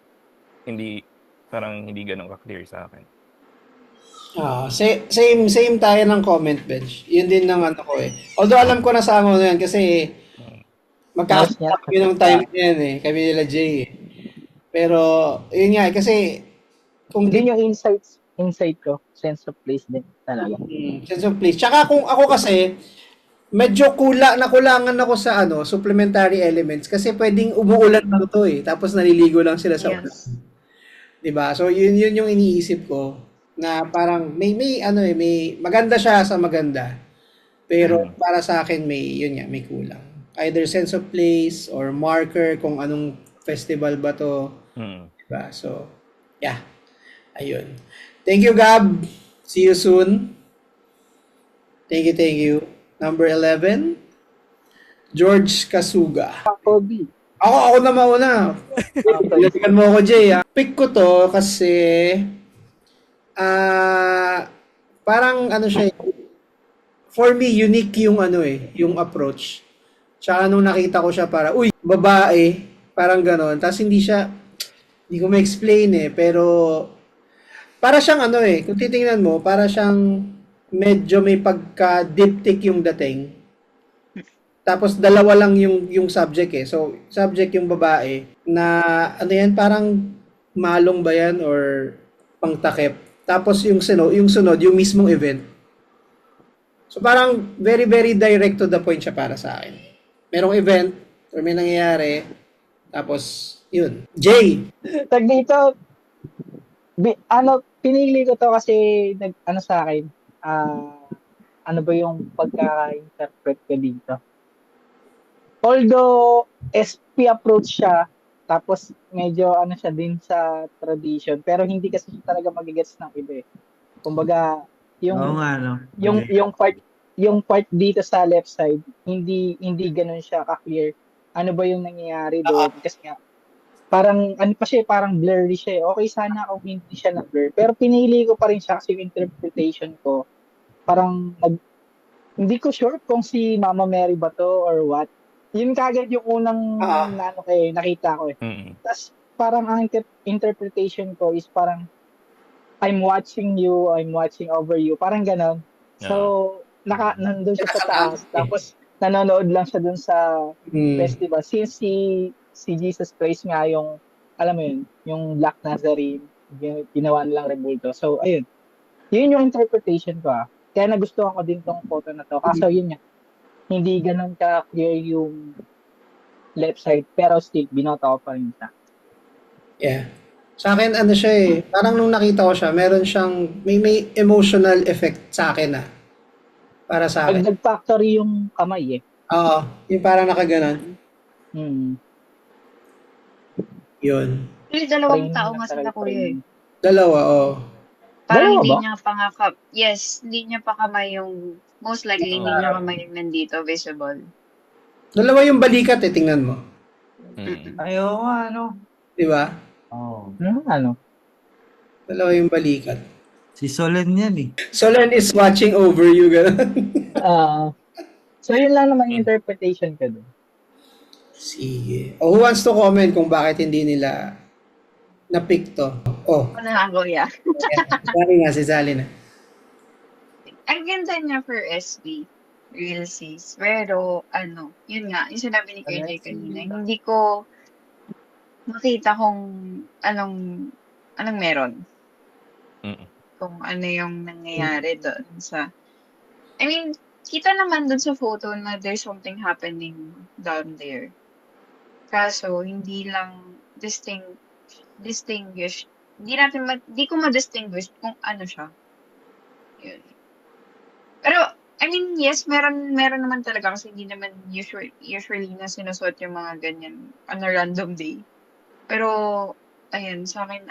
Parang hindi ganun ka-clear sa akin. Same tayo ng comment, Bench. Yun din ng ko eh. Although alam ko na sa na yan kasi magkakasama yun ng time yan eh. Kami nila Jay eh. Pero, yun nga kasi kung din yung insight ko, sense of place din talaga. Sense of place. Tsaka kung ako kasi, medyo nakulangan ako sa supplementary elements kasi pwedeng umuulan lang to eh. Tapos naliligo lang sila sa ulan. Diba? So, yun yung iniisip ko na parang may maganda siya sa maganda. Pero para sa akin may kulang. Either sense of place or marker kung anong festival ba to. Mm. Diba? So, yeah. Ayun. Thank you, Gab. See you soon. Thank you, thank you. Number 11, George Kasuga. Kobe. Ako na mauna. Okay. Lalikan mo ako, Jay. Pick ko to kasi ah parang ano siya, for me, unique yung yung approach. Tsaka nung nakita ko siya para, uy, babae, parang ganon. Tapos hindi ko ma-explain pero para siyang kung titingnan mo, para siyang medyo may pagka-diptych yung dating. Tapos dalawa lang yung subject So, subject yung babae na parang malong ba yan or pangtakip. Tapos yung sunod, yung mismong event. So, parang very, very direct to the point siya para sa akin. Merong event or may nangyayari. Tapos, yun. Jay! Tag dito, pinili ko to kasi sa akin, ano ba yung pagka-interpret ko dito? Although SP approach siya, tapos medyo siya din sa tradition, pero hindi kasi siya talaga magigets ng iba eh. Kumbaga, Oo nga, no? yung part dito sa left side, hindi ganun siya ka-clear. Ano ba yung nangyayari doon? Kasi nga, parang parang blurry siya eh. Okay sana kung hindi siya na blur. Pero pinili ko pa rin siya kasi yung interpretation ko, parang hindi ko sure kung si Mama Mary ba to or what. Yun kagad yung unang nakita ko eh. Mm. Tapos parang ang interpretation ko is parang I'm watching you, I'm watching over you. Parang ganon. So, nandun siya sa taas. Tapos, nanonood lang siya dun sa festival. Since si Jesus Christ nga yung, alam mo yun, yung Black Nazarene, ginawa nilang rebulto. So, ayun. Yun yung interpretation ko Kaya nagustuhan ko din tong photo na to. Kaso yun nga, hindi ganun ka-clear yung left side. Pero still, binoto ko pa rin siya. Yeah. Sa akin, siya parang nung nakita ko siya, meron siyang, may emotional effect sa akin para sa akin. Nag-factory yung kamay Oo, yung parang nakaganon. Yun. Actually, dalawang tao nga sila kuya Dalawa, Parang Dalawa hindi ba? niya pa nga hindi niya pa kamay yung, most likely hindi niya kamay yung nandito visible. Dalawa yung balikat tingnan mo. Mm. Ayaw nga, no? Di ba? Oo. Dalawa yung balikat. Si Solen yan eh. Solen is watching over you, gano'n. So, yun lang naman yung interpretation ko dun. Sige. Who wants to comment kung bakit hindi nila na-pick to? Ano nga kuya? Sali nga, si Sally na. Ang ganda niya for SB. Real sis. Pero, yun nga, yung sinabi ni Kuya Jay kanina, hindi ko makita kung anong meron. Mm. Kung ano yung nangyayari doon I mean, kita naman doon sa photo na there's something happening down there. Kaso, hindi lang distinguish. Hindi ko ma-distinguish kung ano siya. Yun. Pero, I mean, yes, meron naman talaga kasi hindi naman usually na sinusuot yung mga ganyan on a random day. Pero, ayun, sa akin,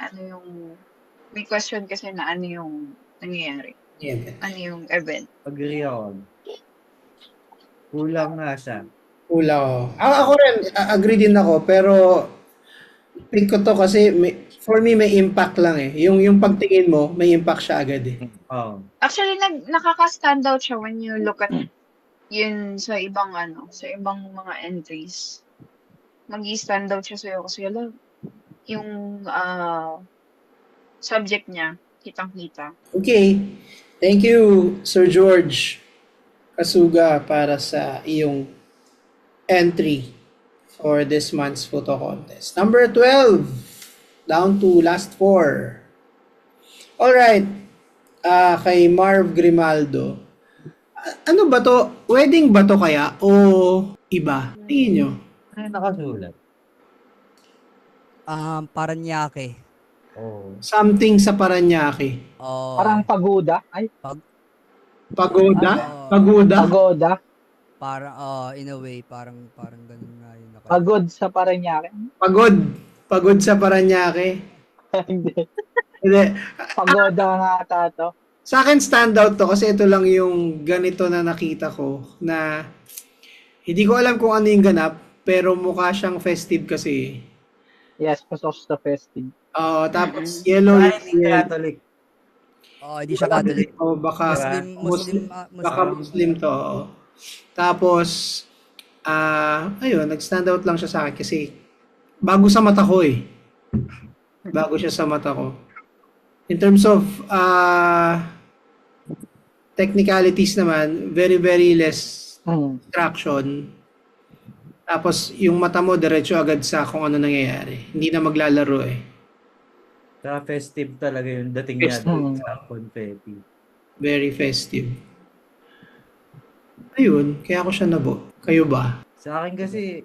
may question kasi na ano yung nangyayari. Yeah. Ano yung event. Agree ako. Kulang nga siya. Kulang. Ako rin, agree din ako, pero pick ko to kasi for me may impact lang Yung pagtingin mo, may impact siya agad Oo. Actually, nakaka-stand out siya when you look at yun sa ibang mga entries. Mag-i-stand out siya sa'yo kasi yung subject niya, kitang-kita. Okay. Thank you, Sir George Kasuga, para sa iyong entry for this month's photo contest. Number 12, down to last 4. Alright, kay Marv Grimaldo. Ano ba to? Wedding ba to kaya? O iba? Tingin nyo? Ano yung nakasulat? Paranaque. Oo. Something sa Paranaque. Oh, Parang pagoda. Pagoda? Oo. Pagoda? Pagoda. in a way, parang ganun nga yun. Pagod sa Paranaque. Pagod. Pagod sa Paranaque. Hindi. Hindi. Pagoda nga ata to. Sa akin standout to kasi ito lang yung ganito na nakita ko na hindi ko alam kung ano yung ganap pero mukha siyang festive kasi. Yes, because of the festive. Tapos yellow Kahit hindi yellow. Catholic. Hindi siya Catholic. O baka Muslim. baka Muslim to. Oo. Tapos ayun, nag-stand out lang siya sa akin kasi bago sa mata ko eh. Bago siya sa mata ko. In terms of technicalities naman, very very less distraction. Tapos yung mata mo diretso agad sa kung ano nangyayari. Hindi na maglalaro eh. Saka festive talaga yung dating niya doon sa confetti. Very festive. Ayun, kaya ako siya nabo. Kayo ba? Sa akin kasi,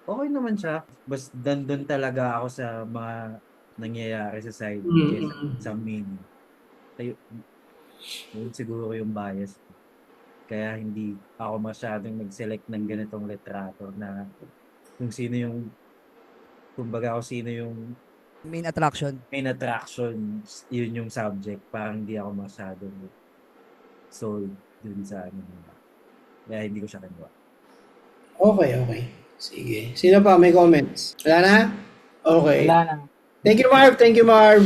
okay naman siya. Basta dandun talaga ako sa mga nangyayari sa side kaysa sa main. Yun siguro yung bias. Kaya hindi ako masyadong nag-select ng ganitong litrato na kung sino yung, kumbaga kung sino yung Main attraction. yun yung subject. Parang hindi ako masyadong sold dun sa ano. Kaya hindi ko siya kinuha. Okay. Sige. Sino pa may comments? Wala na? Okay. Wala na. Thank you, Marv.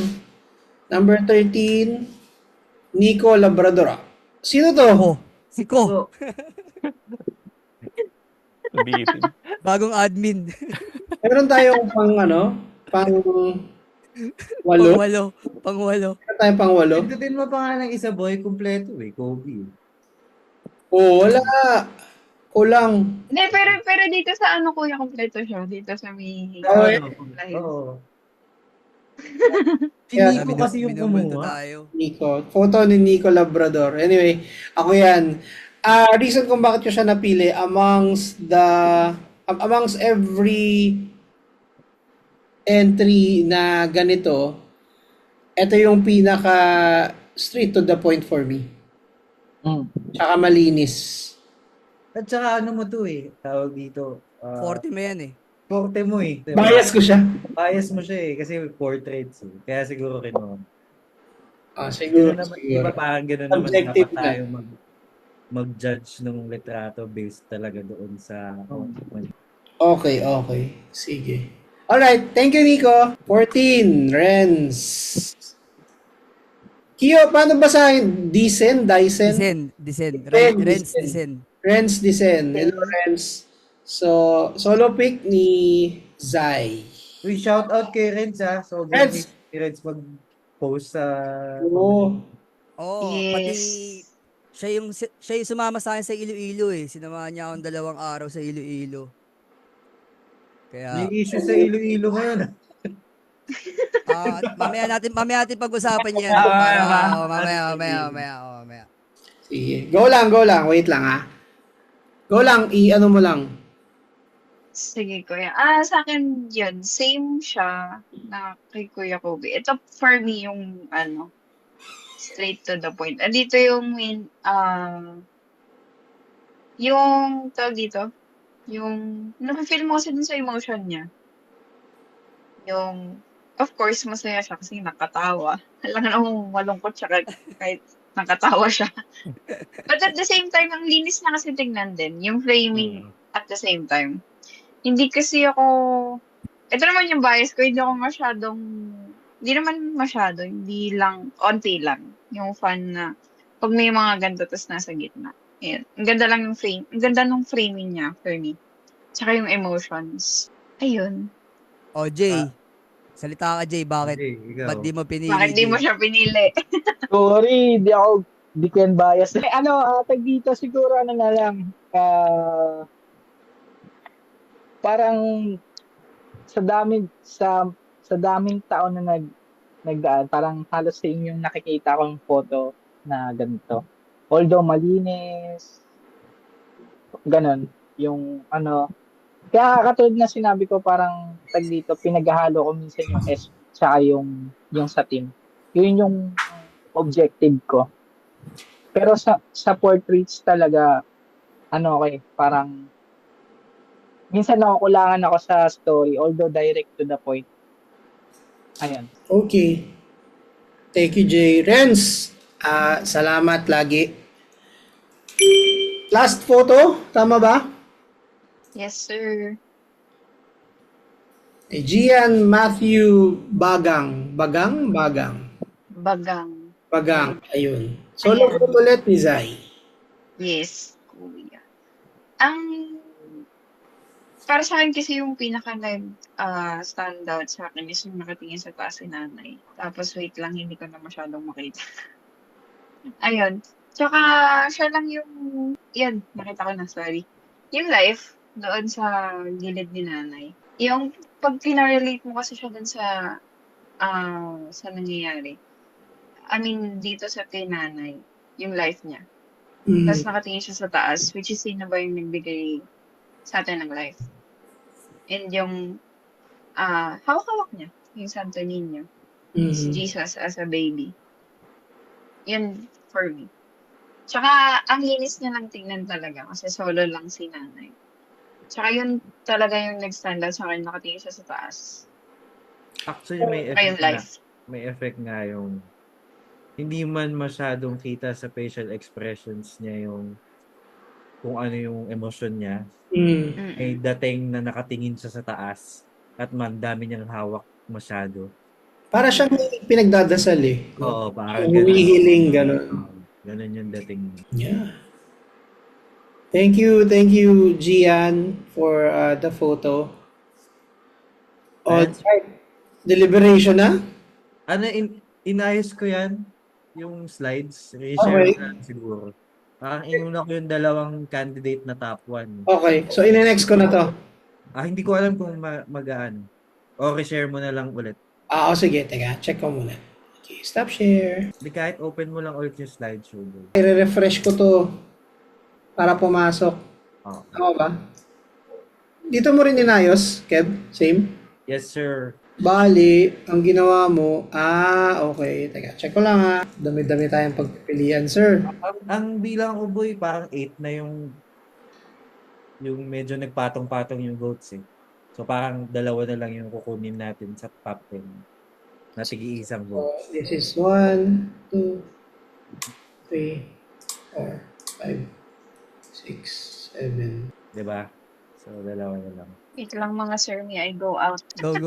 Number 13, Nico Labrador. Sino to? Si Ko. Sabihin. Bagong admin. Meron tayong pang walo. Pangwalo. Meron tayong pang walo. Pindutin mo pa nga ng isa boy, kumpleto Kobe. Wala. Kulang. Hindi, pero dito sa kuya, kompleto siya. Dito sa may... Oo. Kaya, Nico kasi yung kumuha. Tayo. Nico. Photo ni Nico Labrador. Anyway, ako yan. Reason kung bakit ko siya napili amongst every entry na ganito, ito yung pinaka straight to the point for me. Tsaka malinis. At saka ano mo to tawag dito. 40 mo yan Forte mo Bias ko siya. Bias mo siya kasi portraits Kaya siguro kinuha. Siguro. Iba parang gano'n naman Objective dapat tayo mag-judge ng litrato based talaga doon sa Okay. Sige. Alright, thank you, Nico. 14, Renz. Kio, paano basahin? Dicen? Disen. Renz Dicen. Hello, Renz. So, solo pick ni Zai. Uy, shout out kay Renz So, Renz! si Renz mag-post sa... Pati siya yung sumama sa akin sa Iloilo Sinamahan niya akong 2 araw sa Iloilo. Kaya May issue sa Iloilo ngayon. mamaya natin pag-usapan yan. Mamaya. Sige. Go lang. Wait lang Go lang, i-ano mo lang. Sige, kuya. Sa akin yun. Same siya na kay Kuya Kobe. Ito for me yung straight to the point. Dito yung yung tawag dito, yung nafe-feel mo kasi dun sa emotion niya. Yung, of course, masaya siya kasi nakatawa. Alam namang malungkot siya kahit nakatawa siya. But at the same time, ang linis na kasi tignan din. Yung framing at the same time. Hindi kasi ako, ito naman yung bias ko, hindi lang, onti lang. Yung fan na, pag may mga ganito, tapos nasa gitna. Ayan. Ang ganda lang yung frame, ang ganda nung framing niya for me. Tsaka yung emotions. Ayun. Jay. Salita ka, Jay. Bakit? Ikaw. Ba't di mo pinili? Bakit di mo siya pinili? Sorry, di ko yan bias. Tag dito siguro na lang. Parang sa daming taon na nagdaan, parang halos sa inyong nakikita kong photo na ganito. Although malinis, ganon, yung kaya katulad na sinabi ko, parang tag dito, pinaghahalo ko minsan yung S tsaka yung sa team. Yun yung objective ko. Pero sa portraits talaga, parang minsan nakukulangan ako sa story, although direct to the point. Ayan. Okay. Thank you, Jay. Renz, salamat lagi. Last photo, tama ba? Yes, sir. Gian Matthew Bagang. Bagang? Bagang. Bagang. Ayun. Solo Ayan. photo ulit ni Zai. Yes, kuya. Ang para sa akin kasi yung pinaka standout sa akin is yung nakatingin sa taas si nanay. Tapos wait lang, hindi ko na masyadong makita. Ayun. Tsaka siya lang yung, yan, nakita ko na, sorry. Yung life doon sa gilid ni nanay. Yung pag pinarelate mo kasi siya doon sa nangyayari. I mean, dito sa kay nanay, yung life niya. Tapos nakatingin siya sa taas, which is sino ba yung nagbigay sa atin ng life. And yung hawak-hawak niya, yung Santo Niño, is Jesus as a baby. Yun for me. Tsaka, ang linis niya lang tingnan talaga kasi solo lang si nanay. Tsaka yun talaga yung nag-stand out sa akin, nakatingin siya sa taas. Actually, may Tsaka yung effect life. may effect nga yung hindi man masyadong kita sa facial expressions niya yung kung ano yung emosyon niya. May dating na nakatingin siya sa taas at dami niyang hawak masyado. Para siyang may pinagdadasal eh. Oo, parang Humihiling, gano'n. Ganun yung dating. Yeah. Thank you, Gian, for the photo. Alright. Deliberation na? Ano, inayos ko yan, yung slides. Okay. I-share ko lang siguro. Parang inuna ko yung dalawang candidate na top 1. Okay, so ine-next ko na to. Hindi ko alam kung magaan. O reshare mo na lang ulit. Sige, teka, check ko muna. Okay, stop share. Di kahit open mo lang ulit yung slideshow. I-refresh ko to para pumasok. Oh. Tama ba? Dito mo rin inayos, Kev? Same? Yes, sir. Bali, ang ginawa mo, okay. Teka, check ko lang ha. Dami-dami tayong pagpipilian, sir. Ang bilang ko, boy, parang 8 na yung medyo nagpatong-patong yung votes eh. So parang dalawa na lang yung kukunin natin sa top 10 na tig-iisang So, vote. this is 1, 2, 3, 4, 5, 6, 7. Diba? So dalawa na lang. Wait lang mga sir, may I go out. Go.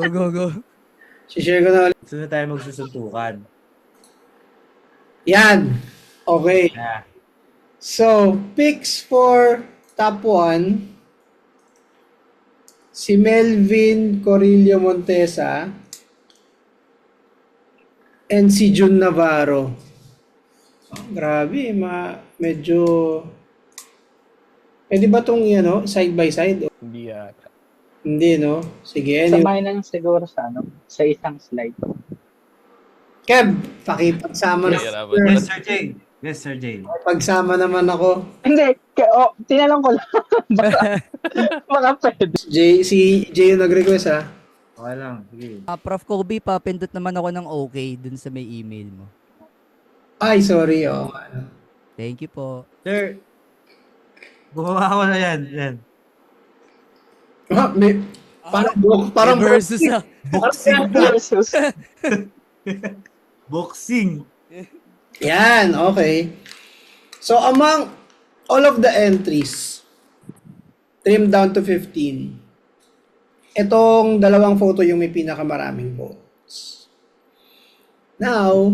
Share ko na ulit. Sunod tayo magsusuntukan. Yan. Okay. Yeah. So, picks for top 1. Si Melvin Corillo Montesa and si Jun Navarro. Grabe, medyo pwede ba itong side by side? Hindi yata. Hindi, no? Sige, anyway. Samahin na lang siguro sa isang slide. Kev, pakipagsama na. Yes, Sir Jay. Yes, Sir Jay. Pagsama naman ako. Hindi, tinanong ko lang. Baka pwede. Si Jay yung nag-request, ha? Okay lang. Sige. Prof. Kobe, papindot naman ako ng okay dun sa may email mo. Ay, sorry. Thank you po. Sir, gumawa ko na yan. Yan. Parang versus na. Boxing. Versus. Boxing. Yan, okay. So, among all of the entries, trimmed down to 15, itong dalawang photo yung may pinakamaraming votes. Now,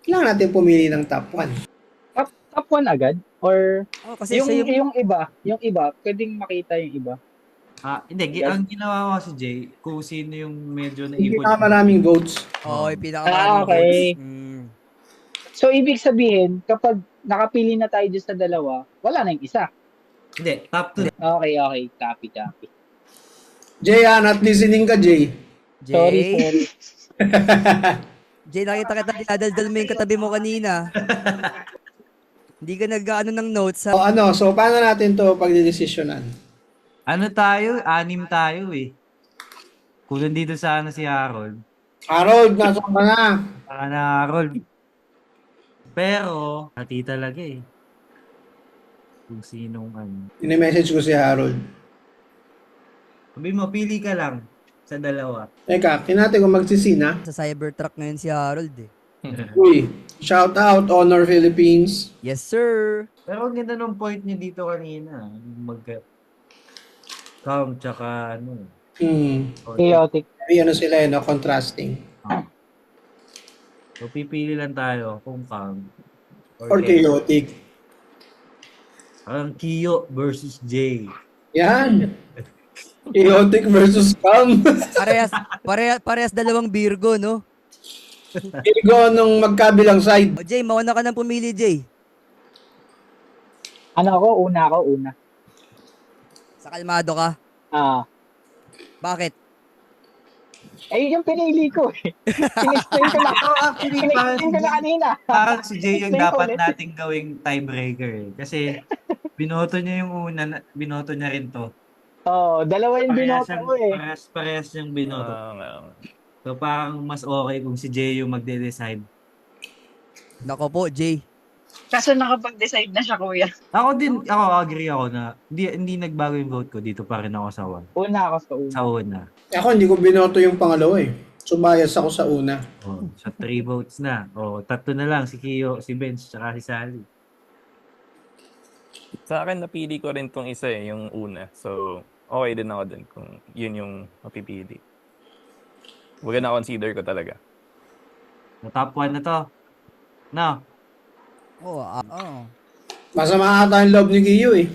kailangan natin pumili ng top 1. Top 1 agad? Or Kasi yung, siya yung yung iba, pwedeng makita yung iba. Hindi. Ang ginawa ko si Jay, kung sino yung medyo Yung naipon. pinakamaraming votes. yung pinakamaraming Okay. votes. So, ibig sabihin, kapag nakapili na tayo dyan sa dalawa, wala na yung isa. Hindi, top 2. Okay. Copy. Jay, not listening ka, Jay. Sorry. Jay, nakita kita, dinadaldal mo yung katabi mo kanina. Hindi ka nag-ano ng notes ha? So paano natin to pagdidesisyonan? Ano tayo? 6 tayo eh. Kung nandito sana si Harold. Harold, nasaan ka na? Na Harold. Pero, hati talaga eh. Kung sinong ano. Ini-message ko si Harold. Sabi mo, pili ka lang sa dalawa. Teka, kinate ko magsisina. Sa Cybertruck ngayon si Harold eh. Uy, shout out, Honor Philippines. Yes, sir. Pero ang ganda ng point niyo dito kanina. Calm, tsaka ano. Chaotic. May ano sila no, contrasting. So, pipili lang tayo kung calm. Or chaotic. Ang Kiyo versus Jay. Yan. Chaotic versus calm. Parehas dalawang Virgo, no? Virgo nung magkabilang side. O, Jay, mauna ka nang pumili, Jay. Ano ako? Una. Sa kalmado ka. Bakit? Yun yung pinili ko eh. Sin-explain ko na. Actually, Sin-explain ko na kanina. parang si Jay yung Explain ko dapat ulit. nating gawing tiebreaker eh. Kasi binoto niya yung una, binoto niya rin to. Dalawa yung binoto ko eh. Parehas yung binoto. So parang mas okay kung si Jay yung magde-decide. Nako po, Jay. Kaso nakapag-decide na siya, kuya. Ako agree ako na hindi nagbago yung vote ko. Dito pa rin ako sa one. Una ako sa una. Sa una. Ako hindi ko binoto yung pangalawa eh. Sumayas ako sa una. So 3 votes na. 3 na lang. Si Kiyo, si Benz, tsaka si Sally. Sa akin, napili ko rin tong isa eh, yung una. So, okay din ako dun kung yun yung mapipili. Huwag na consider ko talaga. So, top 1 na to. No. Masama ata yung love ni Kiyo eh.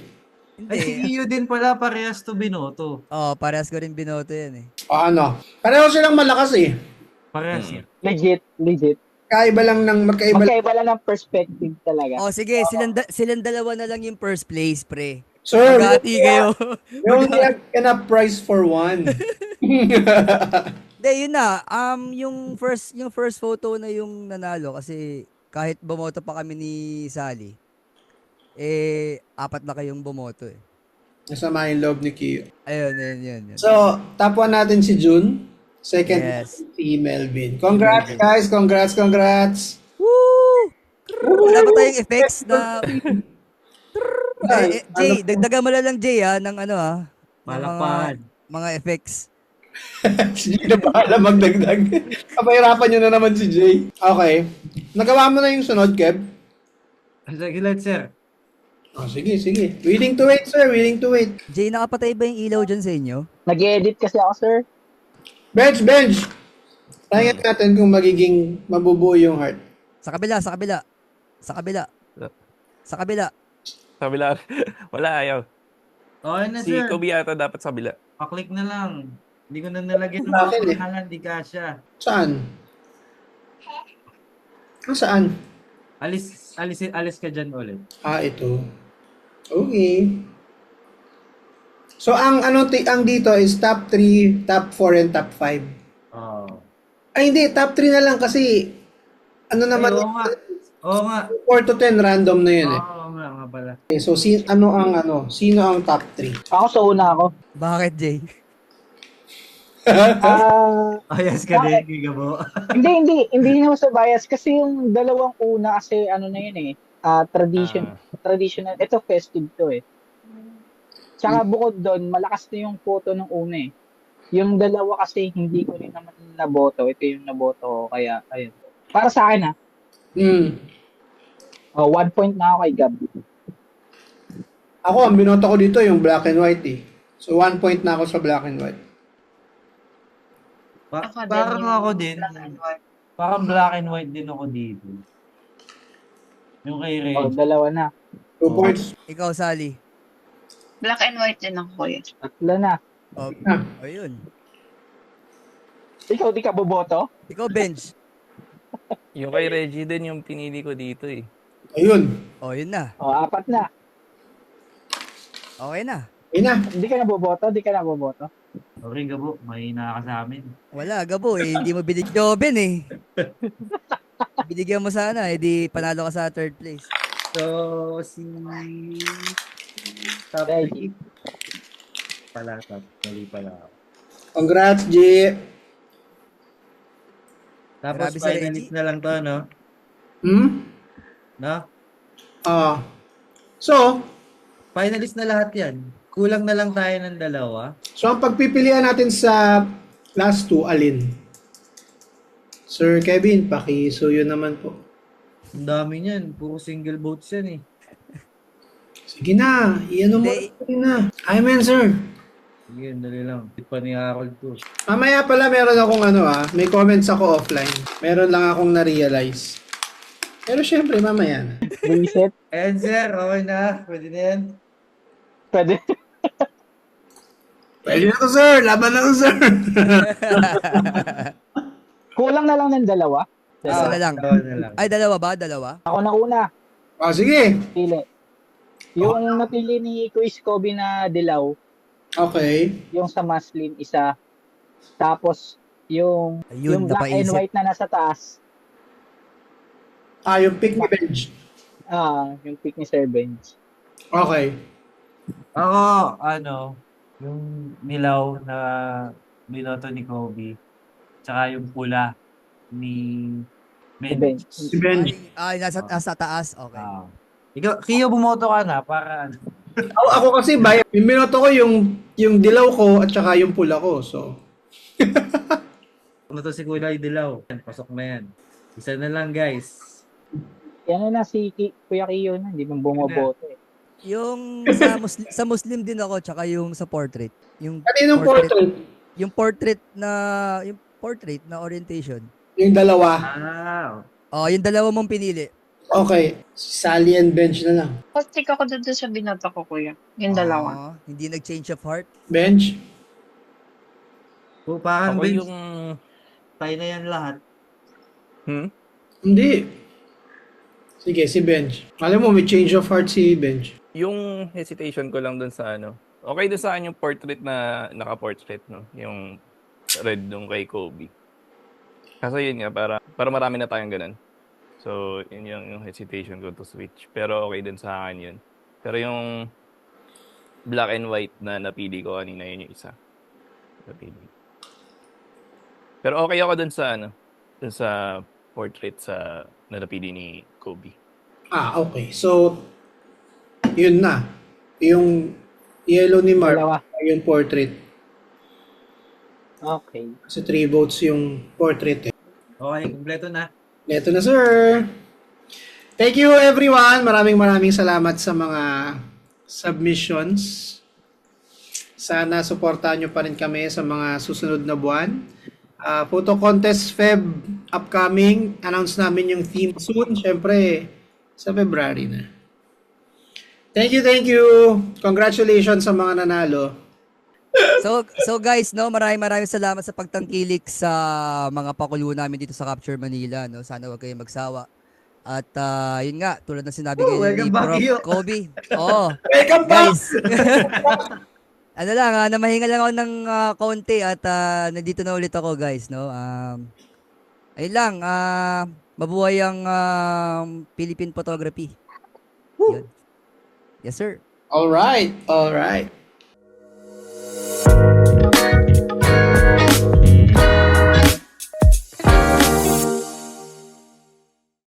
Ay, si Hindi. Kiyo din pala parehas to binoto. Parehas ko rin binoto yan eh. Paano? Pareho silang malakas eh. Parehas yan. Legit. Kaiba lang ng magkaiba. Magkaiba lang ng perspective talaga. Sige, silang dalawa na lang yung first place, pre. Sir, Magati kayo. we only have enough price for one. Hindi, yun na. Yung first photo na yung nanalo kasi kahit bumoto pa kami ni Sally, 4 na kayong bumoto eh. Masama yung love ni Kiyo. Ayun. So, top 1 natin si June. Second, Yes. si Melvin. Congrats, guys. Congrats. Woo! Wala ba tayong effects na... Jay, dagdagan mo na lang, Jay, ng ano Palakpakan. mga effects. Si Jay na bahala magdagdag. Kapahirapan nyo na naman si Jay. Okay. Nagawa mo na yung sunod, Kev? Sige lang, sir. Sige. Willing to wait, sir. Willing to wait. Jay, nakapatay ba yung ilaw dyan sa inyo? Nag-edit kasi ako, sir. Bench! Tingnan natin kung magiging mabubuo yung heart. Sa kabila. Kabila. Wala, ayaw. Okay na, Si sir. Kobe yata dapat sa kabila. Paklik na lang. Hindi ko na nalagyan ng Bakit eh? pangalan, di kasya. Saan? Saan? Alis ka dyan ulit. Ito. Okay. So, ang dito is top 3, top 4, and top 5. Ay, hindi. Top 3 na lang kasi ano naman, Oo nga. 4 to 10 random na yun eh. Oo nga pala. Okay, so, sino ang top 3? Ako sa una ako. Bakit, Jay? Ayos ka din, Gigabo. Hindi naman sa bias kasi yung dalawang una kasi ano na yun eh. Traditional. Ito festive to eh. Tsaka bukod doon, malakas na yung photo ng una eh. Yung dalawa kasi hindi ko rin naman naboto. Ito yung naboto ko. Kaya, ayun. Para sa akin 1 point na ako kay Gab. Ako, ang binoto ko dito yung black and white eh. So, 1 point na ako sa black and white. Parang ako din. Parang black and white din ako dito. Yung kay Ray. Dalawa na. 2 points. Ikaw, Sally. Black and white din ako, kuya. Tatlo na. Ayun. Ikaw di ka boboto? Ikaw, Benj. Yung kay Reggie din yung pinili ko dito eh. Ayun. Yun na. 4 na. Okay na. Ayun na. Di ka na boboto? Okay, Gabo. Mahina ka sa amin. Wala, Gabo eh. Hindi mo binigyan Ben eh. Binigyan mo sana, di panalo ka sa third place. So, si... Top Reggie. 3. Mali pala. Congrats, G. Tapos Grabe si finalist Reggie. na lang to, no? No? So, Finalist na lahat yan. Kulang na lang tayo ng dalawa. So, ang pagpipilian natin sa last two, alin? Sir Kevin, pakisuyo naman po. Ang dami niyan. Puro single votes yan eh. Sige na, iyan mo Hindi. na. Amen, sir. Sige, dali lang. Di pa ni Harold to. Mamaya pala meron akong may comments ako offline. Meron lang akong na-realize. Pero syempre, mamaya na. Reset. Ayan sir, okay na. Pwede na yan. Pwede. Pwede na to, sir. Laban na to, sir. Kulang na lang ng dalawa. Isa na lang. Dalawa na lang. Ay, dalawa ba? Dalawa? Ako na una. Sige. Pili. Yung napili ni Quiz Kobe na dilaw, Okay. yung sa Muslim isa. Tapos yung Ayun, black and napaisip. white na nasa taas. Yung pick ni Benj. Yung pick ni Sir Benj. Okay. Ako, yung nilaw na binoto ni Kobe. Tsaka yung pula ni Si Benj. Si Benj. Ay, nasa taas. Okay. Ikaw, Kio, bumoto ka na para ano. Ako kasi, yung binoto ko yung dilaw ko at saka yung pula ko. So, Ano to si Kulay Dilaw? Yan, pasok na yan. Isa na lang guys. Yan na si Kuya Kio na, hindi man bumoboto eh. Yung sa Muslim din ako, tsaka yung sa portrait. Yung kaninong portrait? Yung portrait na orientation. Yung dalawa. Oh, yung dalawa mong pinili. Okay. Si Sally and Benj na lang. Stick ako doon sa binoto ko, kuya. Yung dalawa. Hindi nag-change of heart. Benj? So, parang Ako bench, yung... tayo na yan lahat. Hindi. Sige, si Benj. Alam mo, may change of heart si Benj. Yung hesitation ko lang dun sa okay dun sa akin yung portrait na naka-portrait, no? Yung red nung kay Kobe. Kasi yun nga, para marami na tayong ganun. So, yun yung hesitation ko to switch. Pero okay din sa akin yun. Pero yung black and white na napili ko kanina, yun yung isa. Napili. Pero okay ako dun sa dun sa portrait na napili ni Kobe. Okay. So, yun na. Yung yellow ni Mark, Dalawa. yung portrait. Okay. Kasi 3 votes yung portrait. Okay, kumpleto na. Ito na, sir. Thank you, everyone. Maraming salamat sa mga submissions. Sana suportahan nyo pa rin kami sa mga susunod na buwan. Photo contest Feb upcoming. Announce namin yung theme soon. Siyempre, sa February na. Thank you. Congratulations sa mga nanalo. So guys, no, maraming salamat sa pagtangkilik sa mga pakulo namin dito sa Capture Manila, no. Sana wag kayong magsawa. At yun nga, tulad ng sinabi ni welcome back, Prof. Kio. Kobe. Oh, Welcome back! guys. Namahinga lang ako ng konti at nandito na ulit ako, guys, no. Ayun lang, mabuhay ang Philippine photography. Yun. Yes, sir. All right.